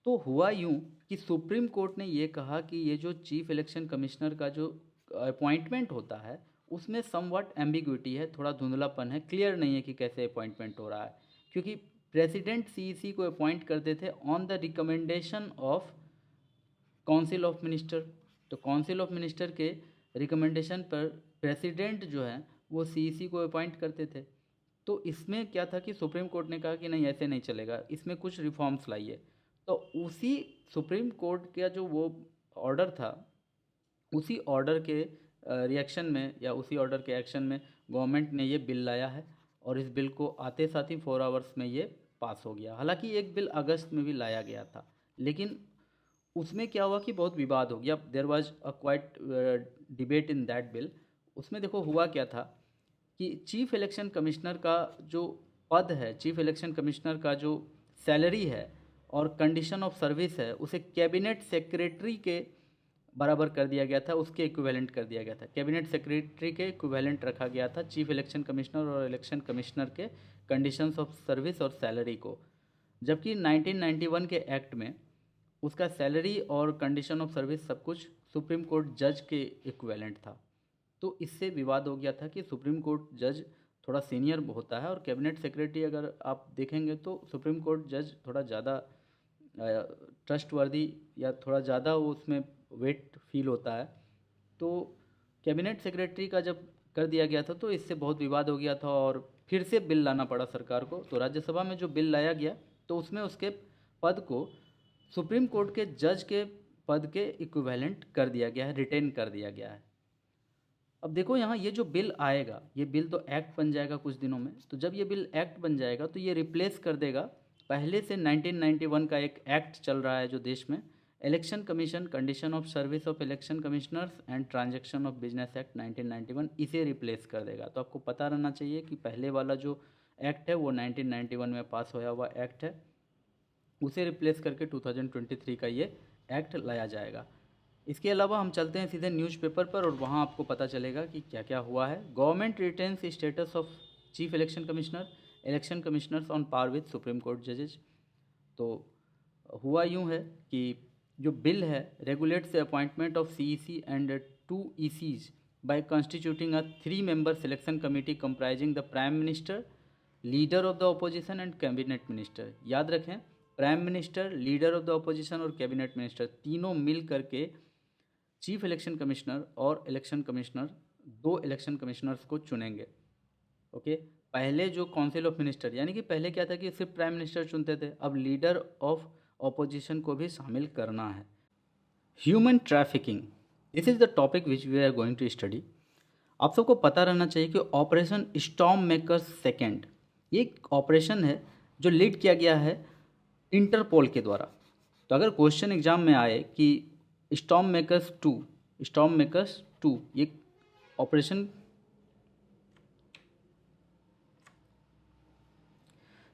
Speaker 1: तो हुआ यूँ कि सुप्रीम कोर्ट ने ये कहा कि ये जो चीफ इलेक्शन कमिश्नर का जो अपॉइंटमेंट होता है उसमें समवट एम्बिग्विटी है, थोड़ा धुंधलापन है, क्लियर नहीं है कि कैसे अपॉइंटमेंट हो रहा है। क्योंकि प्रेसिडेंट सीईसी को अपॉइंट करते थे on the recommendation of council of minister. तो काउंसिल ऑफ मिनिस्टर के रिकमेंडेशन पर प्रेसिडेंट जो है वो सीईसी को अपॉइंट करते थे। तो इसमें क्या था कि सुप्रीम कोर्ट ने कहा कि नहीं, ऐसे नहीं चलेगा, इसमें कुछ रिफॉर्म्स लाइए। तो उसी सुप्रीम कोर्ट का जो वो ऑर्डर था, उसी ऑर्डर के रिएक्शन में या उसी ऑर्डर के एक्शन में गवर्नमेंट ने ये बिल लाया है। और इस बिल को आते साथ ही 4 आवर्स में ये पास हो गया। हालांकि एक बिल अगस्त में भी लाया गया था, लेकिन उसमें क्या हुआ कि बहुत विवाद हो गया। There was a quite debate in that bill. उसमें देखो हुआ क्या था कि चीफ इलेक्शन कमिश्नर का जो पद है, चीफ इलेक्शन कमिश्नर का जो सैलरी है और कंडीशन ऑफ सर्विस है, उसे कैबिनेट सेक्रेटरी के बराबर कर दिया गया था, उसके इक्विवेलेंट कर दिया गया था। कैबिनेट सेक्रेटरी के इक्विवेलेंट रखा गया था चीफ इलेक्शन कमिश्नर और इलेक्शन कमिश्नर के कंडीशंस ऑफ सर्विस और सैलरी को। जबकि 1991 के एक्ट में उसका सैलरी और कंडीशन ऑफ सर्विस सब कुछ सुप्रीम कोर्ट जज के इक्विवेलेंट था। तो इससे विवाद हो गया था कि सुप्रीम कोर्ट जज थोड़ा सीनियर होता है और कैबिनेट सेक्रेटरी, अगर आप देखेंगे तो सुप्रीम कोर्ट जज थोड़ा ज़्यादा ट्रस्टवर्दी या थोड़ा ज़्यादा वो उसमें वेट फील होता है। तो कैबिनेट सेक्रेटरी का जब कर दिया गया था तो इससे बहुत विवाद हो गया था और फिर से बिल लाना पड़ा सरकार को। तो राज्यसभा में जो बिल लाया गया तो उसमें उसके पद को सुप्रीम कोर्ट के जज के पद के इक्विवेलेंट कर दिया गया है, रिटेन कर दिया गया है। अब देखो यहाँ ये जो बिल आएगा, ये बिल तो एक्ट बन जाएगा कुछ दिनों में। तो जब ये बिल एक्ट बन जाएगा तो ये रिप्लेस कर देगा पहले से 1991 का एक एक्ट चल रहा है जो देश में, election commission, condition of service of election commissioners and transaction of business act 1991, इसे रिप्लेस कर देगा। तो आपको पता रहना चाहिए कि पहले वाला जो एक्ट है वो 1991 में पास होया हुआ एक्ट है, उसे रिप्लेस करके 2023 का ये एक्ट लाया जाएगा। इसके अलावा हम चलते हैं सीधे न्यूज़पेपर पर और वहाँ आपको पता चलेगा कि क्या क्या हुआ है। Government retains status of chief election commissioners on par with supreme court जजेज। तो हुआ यूँ है कि जो बिल है regulates the appointment of CEC and 2 ECs by constituting a 3-member selection committee comprising the prime minister, leader of the opposition and cabinet minister. याद रखें, prime minister, leader of the opposition और cabinet minister तीनों मिल करके chief election commissioner और election commissioner, 2 election commissioners को चुनेंगे। Okay, पहले जो काउंसिल ऑफ मिनिस्टर, यानी कि पहले क्या था कि सिर्फ प्राइम मिनिस्टर चुनते थे, अब लीडर ऑफ ऑपोजिशन को भी शामिल करना है। Human trafficking, this is the topic which we are going to study. आप सबको पता रहना चाहिए कि ऑपरेशन स्टॉर्म मेकर्स सेकेंड ये एक ऑपरेशन है जो लीड किया गया है इंटरपोल के द्वारा। तो अगर क्वेश्चन एग्जाम में आए कि स्टॉर्म मेकर्स टू ये ऑपरेशन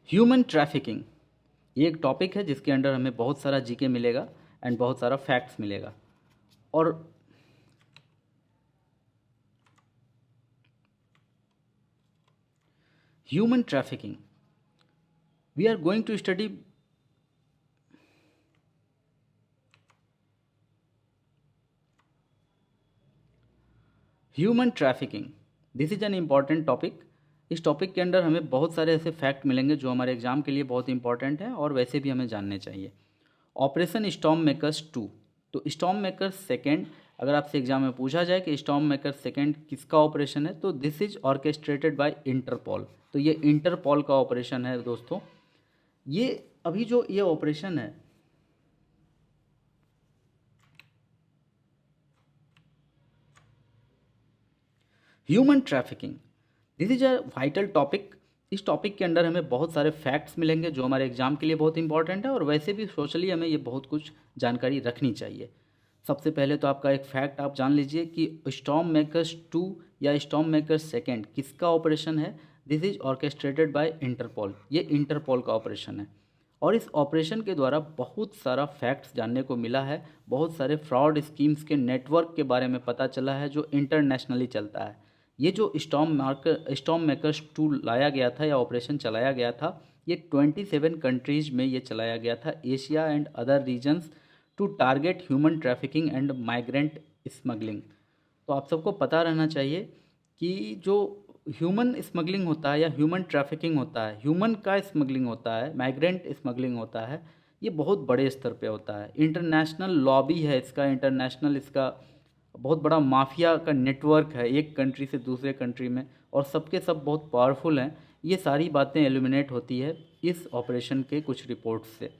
Speaker 1: ह्यूमन ट्रैफिकिंग, ये एक टॉपिक है जिसके अंडर हमें बहुत सारा जीके मिलेगा एंड बहुत सारा फैक्ट्स मिलेगा। और human trafficking we are going to study human trafficking, this is an important topic. इस टॉपिक के अंदर हमें बहुत सारे ऐसे फैक्ट मिलेंगे जो हमारे एग्जाम के लिए बहुत इंपॉर्टेंट है और वैसे भी हमें जानने चाहिए। ऑपरेशन स्टॉर्म मेकर्स 2, तो स्टॉर्म मेकर्स सेकेंड, अगर आपसे एग्जाम में पूछा जाए कि स्टॉर्म मेकर्स सेकेंड किसका ऑपरेशन है, तो this is orchestrated by Interpol. तो ये इंटरपोल का ऑपरेशन है दोस्तों। ये अभी जो ये ऑपरेशन है, human trafficking, this is a vital topic. इस टॉपिक के अंदर हमें बहुत सारे फैक्ट्स मिलेंगे जो हमारे एग्जाम के लिए बहुत इंपॉर्टेंट है और वैसे भी सोशली हमें ये बहुत कुछ जानकारी रखनी चाहिए। सबसे पहले तो आपका एक फैक्ट आप जान लीजिए कि स्टॉर्म मेकर्स 2 या स्टॉर्म मेकर्स सेकेंड किसका ऑपरेशन है। This is orchestrated by Interpol, ये इंटरपोल का ऑपरेशन है। और इस ऑपरेशन के द्वारा बहुत सारा फैक्ट्स जानने को मिला है, बहुत सारे फ्रॉड स्कीम्स के नेटवर्क के बारे में पता चला है जो इंटरनेशनली चलता है। ये जो स्टॉर्म मेकर्स 2 लाया गया था या ऑपरेशन चलाया गया था, ये 27 कंट्रीज़ में ये चलाया गया था, Asia and other regions, to target human trafficking and migrant smuggling. तो आप सबको पता रहना चाहिए कि जो ह्यूमन स्मगलिंग होता है या ह्यूमन ट्रैफिकिंग होता है, ह्यूमन का स्मगलिंग होता है, माइग्रेंट स्मगलिंग होता है, ये बहुत बड़े स्तर पे होता है। इंटरनेशनल लॉबी है इसका, इंटरनेशनल इसका बहुत बड़ा माफिया का नेटवर्क है एक कंट्री से दूसरे कंट्री में, और सबके सब बहुत पावरफुल हैं। ये सारी बातें एलिमिनेट होती है इस ऑपरेशन के कुछ रिपोर्ट्स से।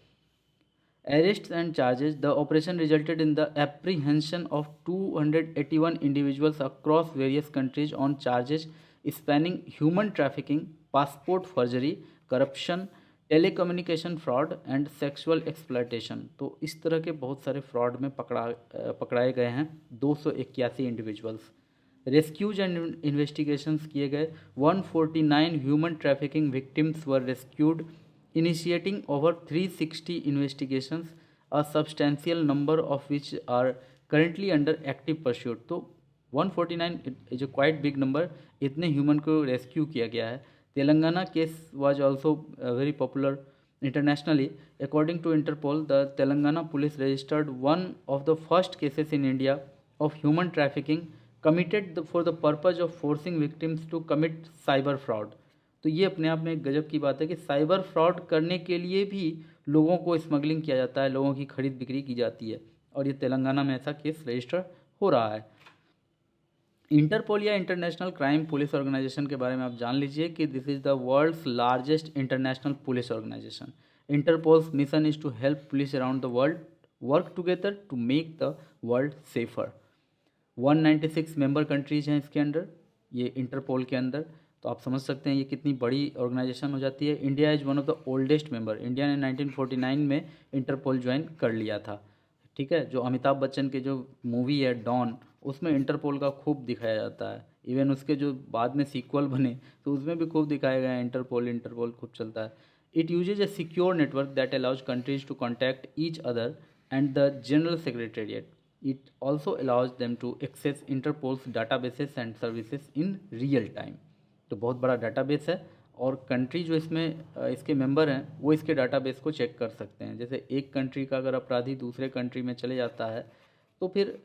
Speaker 1: Arrests and charges, the operation resulted in the apprehension of 281 individuals across various countries on charges spanning human trafficking, passport forgery, corruption, telecommunication fraud and sexual exploitation. तो इस तरह के बहुत सारे फ्रॉड में पकड़ाए गए हैं 281 इंडिविजुअल्स। रेस्क्यूज एंड इन्वेस्टिगेशंस किए गए, 149 human trafficking victims were rescued, initiating over 360 investigations, a substantial number of which are currently under active pursuit। तो 149 is a quite big number, इतने ह्यूमन को रेस्क्यू किया गया है। Telangana case was also very popular internationally. According to Interpol, the Telangana police registered one of the first cases in India of human trafficking committed for the purpose of forcing victims to commit cyber fraud। तो ये अपने आप में एक गजब की बात है कि साइबर फ्रॉड करने के लिए भी लोगों को स्मगलिंग किया जाता है, लोगों की खरीद बिक्री की जाती है, और ये तेलंगाना में ऐसा केस रजिस्टर हो रहा है। इंटरपोल या इंटरनेशनल क्राइम पुलिस ऑर्गेनाइजेशन के बारे में आप जान लीजिए कि this is the world's largest international police organization. Interpol's mission is to help police around the world work together to make the world safer. 196 member countries हैं इसके अंदर, ये इंटरपोल के अंदर। तो आप समझ सकते हैं ये कितनी बड़ी ऑर्गेनाइजेशन हो जाती है। India is one of the oldest member, India ने 1949 में इंटरपोल ज्वाइन कर लिया था। ठीक है, जो अमिताभ बच्चन के जो मूवी है डॉन, उसमें इंटरपोल का खूब दिखाया जाता है। इवन उसके जो बाद में सीक्वल बने तो उसमें भी खूब दिखाया गया है इंटरपोल, इंटरपोल खूब चलता है। It uses a secure network that allows countries to contact each other and the general secretariat. It also allows them to access Interpol's databases and services in real time. तो बहुत बड़ा database है और country जो इसके member हैं वो इसके डाटाबेस को चेक कर सकते हैं। जैसे एक कंट्री का अगर अपराधी दूसरे कंट्री में चले जाता है तो फिर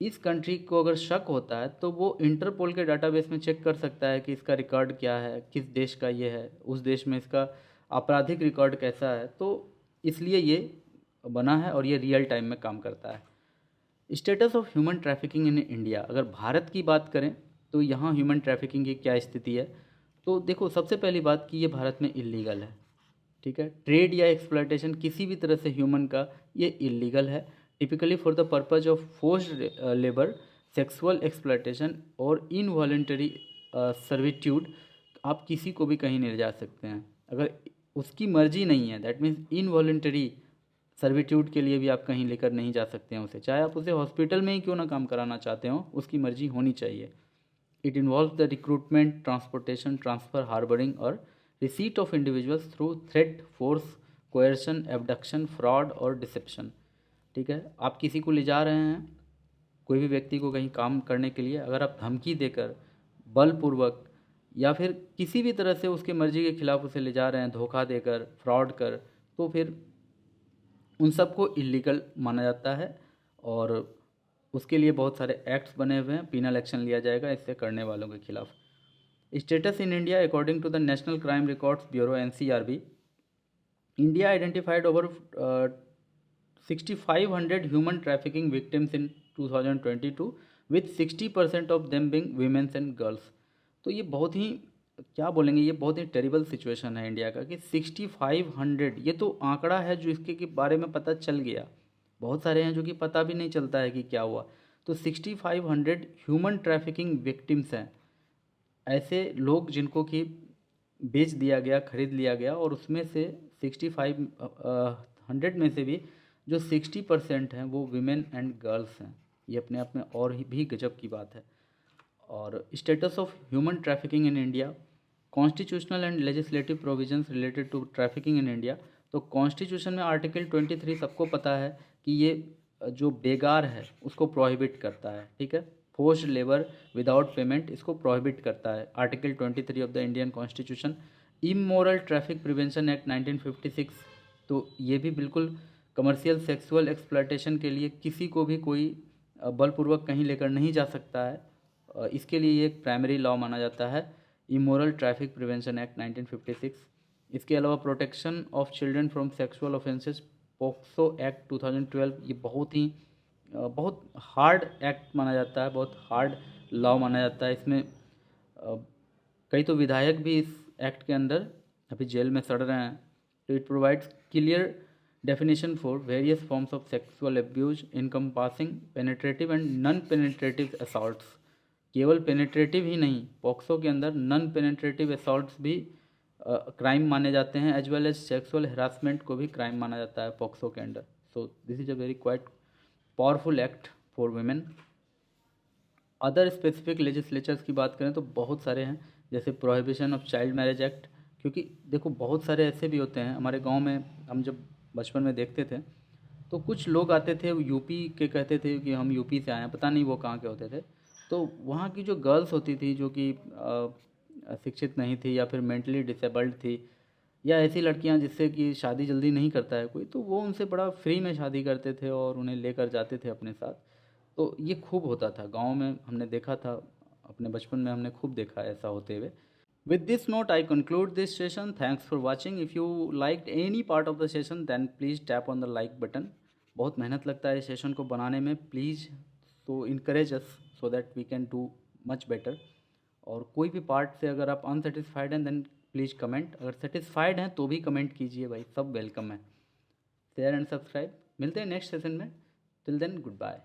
Speaker 1: इस कंट्री को अगर शक होता है तो वो इंटरपोल के डाटाबेस में चेक कर सकता है कि इसका रिकॉर्ड क्या है, किस देश का ये है, उस देश में इसका आपराधिक रिकॉर्ड कैसा है। तो इसलिए ये बना है और ये रियल टाइम में काम करता है। Status of human trafficking in India, अगर भारत की बात करें तो यहाँ ह्यूमन ट्रैफिकिंग की क्या स्थिति है। तो देखो, सबसे पहली बात कि ये भारत में इलीगल है, ठीक है। ट्रेड या एक्सप्लॉयटेशन किसी भी तरह से ह्यूमन का ये इलीगल है। Typically for the purpose of forced labour, sexual exploitation और इनवॉलेंटरी सर्विट्यूड, आप किसी को भी कहीं नहीं ले जा सकते हैं अगर उसकी मर्जी नहीं है। दैट मीन्स इनवॉलेंटरी सर्विट्यूड के लिए भी आप कहीं लेकर नहीं जा सकते हैं उसे, चाहे आप उसे हॉस्पिटल में ही क्यों ना काम कराना चाहते हो, उसकी मर्जी होनी चाहिए। It involve the recruitment, transportation, transfer, harbouring और receipt of individuals through threat, force, coercion, abduction, fraud और डिसेप्शन, ठीक है। आप किसी को ले जा रहे हैं, कोई भी व्यक्ति को कहीं काम करने के लिए, अगर आप धमकी देकर, बलपूर्वक या फिर किसी भी तरह से उसकी मर्जी के खिलाफ उसे ले जा रहे हैं, धोखा देकर, फ्रॉड कर, तो फिर उन सबको इलीगल माना जाता है और उसके लिए बहुत सारे एक्ट्स बने हुए हैं, पीनल एक्शन लिया जाएगा इससे करने वालों के खिलाफ। Status in India, according to the national crime records bureau NCRB, India identified over 6500 human trafficking victims in 2022 with 60% of them being women's and girls. तो ये बहुत ही, क्या बोलेंगे, ये बहुत ही टेरिबल सिचुएशन है इंडिया का कि 6500, ये तो आंकड़ा है जो इसके के बारे में पता चल गया। बहुत सारे हैं जो कि पता भी नहीं चलता है कि क्या हुआ। तो 6500 ह्यूमन ट्रैफिकिंग विक्टिम्स हैं, ऐसे लोग जिनको कि बेच दिया गया, खरीद लिया गया, और उसमें से 6500 में से भी जो 60% हैं वो विमेन एंड गर्ल्स हैं। ये अपने आप में और भी गजब की बात है। और status of human trafficking in India, constitutional and legislative provisions related to trafficking in India. तो कॉन्स्टिट्यूशन में आर्टिकल 23 सबको पता है कि ये जो बेगार है उसको प्रोहिबिट करता है, ठीक है। फोर्स्ड लेबर विदाउट पेमेंट, इसको प्रोहिबिट करता है article 23 of the Indian constitution. Immoral traffic prevention act 1956, तो ये भी बिल्कुल कमर्शियल सेक्सुअल एक्सप्लॉयटेशन के लिए किसी को भी कोई बलपूर्वक कहीं लेकर नहीं जा सकता है। इसके लिए ये एक प्राइमरी लॉ माना जाता है, इमोरल ट्रैफिक प्रिवेंशन एक्ट 1956। इसके अलावा protection of children from sexual offences, POCSO act 2012, ये बहुत हार्ड एक्ट माना जाता है, बहुत हार्ड लॉ माना जाता है। इसमें कई तो विधायक भी इस एक्ट के अंदर अभी जेल में सड़ रहे हैं। तो it provides clear definition for various forms of sexual abuse encompassing penetrative and non penetrative assaults. केवल पेनिट्रेटिव ही नहीं, पॉक्सो के अंदर नॉन पेनिट्रेटिव असॉल्ट्स भी क्राइम माने जाते हैं, as well as sexual harassment को भी क्राइम माना जाता है पॉक्सो के अंडर। So this is a very quite powerful act for women. Other specific legislatures की बात करें तो बहुत सारे हैं, जैसे prohibition of child marriage act. क्योंकि देखो, बहुत सारे ऐसे भी होते हैं हमारे गांव में, हम जब बचपन में देखते थे तो कुछ लोग आते थे, यूपी के कहते थे कि हम यूपी से आए हैं, पता नहीं वो कहाँ के होते थे। तो वहाँ की जो गर्ल्स होती थी जो कि शिक्षित नहीं थी या फिर मेंटली डिसेबल्ड थी, या ऐसी लड़कियां जिससे कि शादी जल्दी नहीं करता है कोई, तो वो उनसे बड़ा फ्री में शादी करते थे और उन्हें लेकर जाते थे अपने साथ। तो ये खूब होता था गांव में, हमने देखा था, अपने बचपन में हमने खूब देखा ऐसा होते हुए। With this note I conclude this session. Thanks for watching. If you liked any part of the session then please tap on the like button. बहुत मेहनत लगता है इस सेशन को बनाने में, प्लीज़ तो encourage us so that we can do much better. और कोई भी पार्ट से अगर आप अनसेटिस्फाइड हैं देन प्लीज़ कमेंट, अगर सेटिस्फाइड हैं तो भी कमेंट कीजिए भाई, सब वेलकम है। Share and subscribe. मिलते हैं नेक्स्ट सेशन में। Till then good bye.